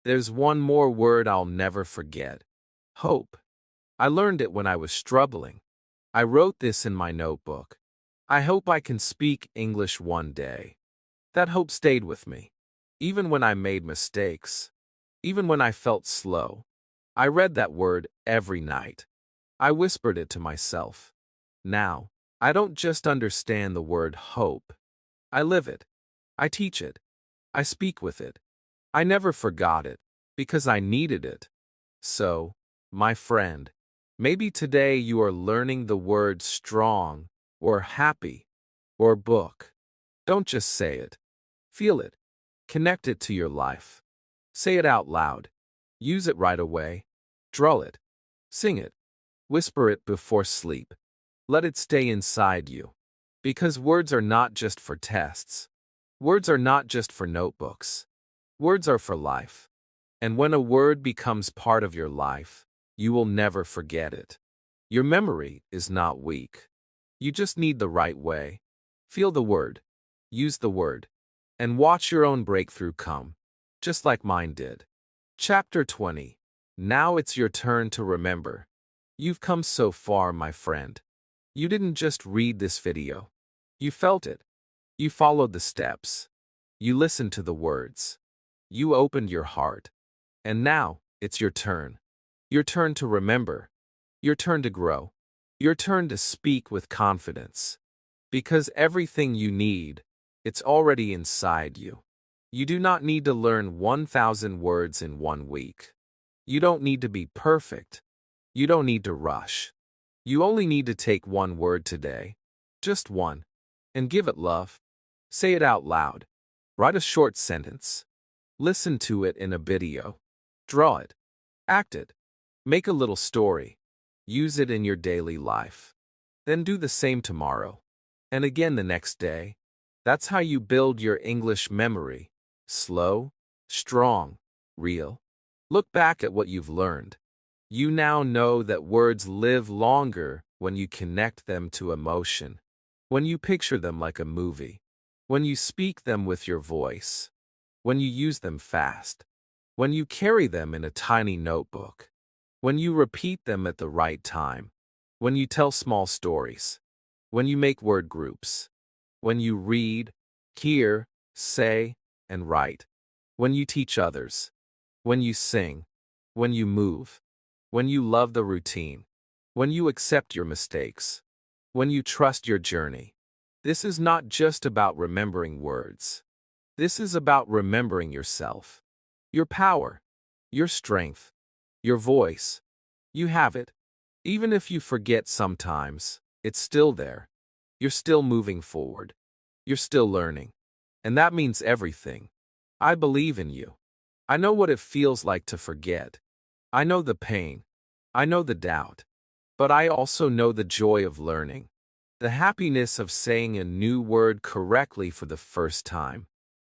There's one more word I'll never forget. Hope. I learned it when I was struggling. I wrote this in my notebook. I hope I can speak English one day. That hope stayed with me. Even when I made mistakes. Even when I felt slow. I read that word every night. I whispered it to myself. Now, I don't just understand the word hope. I live it. I teach it. I speak with it. I never forgot it, because I needed it. So, my friend, maybe today you are learning the word strong, or happy, or book. Don't just say it. Feel it. Connect it to your life. Say it out loud. Use it right away. Draw it. Sing it. Whisper it before sleep. Let it stay inside you. Because words are not just for tests. Words are not just for notebooks. Words are for life. And when a word becomes part of your life, you will never forget it. Your memory is not weak. You just need the right way. Feel the word. Use the word. And watch your own breakthrough come, just like mine did. Chapter 20. Now it's your turn to remember. You've come so far, my friend. You didn't just read this video. You felt it. You followed the steps. You listened to the words. You opened your heart. And now, it's your turn. Your turn to remember. Your turn to grow. Your turn to speak with confidence. Because everything you need, it's already inside you. You do not need to learn 1,000 words in 1 week. You don't need to be perfect. You don't need to rush. You only need to take 1 word today. Just 1. And give it love. Say it out loud. Write a short sentence. Listen to it in a video. Draw it. Act it. Make a little story. Use it in your daily life. Then do the same tomorrow. And again the next day. That's how you build your English memory. Slow, strong, real. Look back at what you've learned. You now know that words live longer when you connect them to emotion, when you picture them like a movie, when you speak them with your voice, when you use them fast, when you carry them in a tiny notebook, when you repeat them at the right time, when you tell small stories, when you make word groups, when you read, hear, say, and write, when you teach others, when you sing, when you move, when you love the routine, when you accept your mistakes, when you trust your journey. This is not just about remembering words. This is about remembering yourself, your power, your strength, your voice. You have it. Even if you forget sometimes, it's still there. You're still moving forward. You're still learning. And that means everything. I believe in you. I know what it feels like to forget. I know the pain. I know the doubt. But I also know the joy of learning. The happiness of saying a new word correctly for the first time.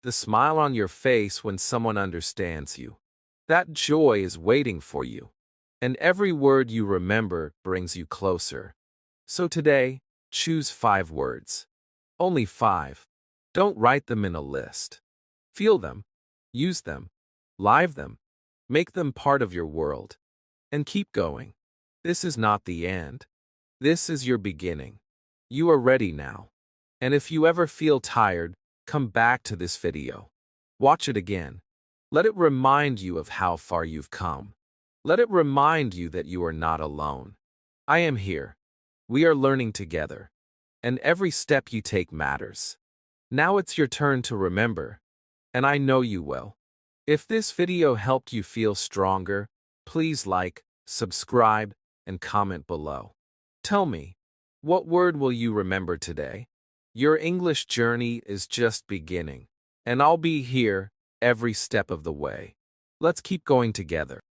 The smile on your face when someone understands you. That joy is waiting for you. And every word you remember brings you closer. So today, choose 5 words. Only 5. Don't write them in a list. Feel them. Use them. Live them. Make them part of your world. And keep going. This is not the end. This is your beginning. You are ready now. And if you ever feel tired, come back to this video. Watch it again. Let it remind you of how far you've come. Let it remind you that you are not alone. I am here. We are learning together. And every step you take matters. Now it's your turn to remember. And I know you will. If this video helped you feel stronger, please like, subscribe, and comment below. Tell me, what word will you remember today? Your English journey is just beginning, and I'll be here every step of the way. Let's keep going together.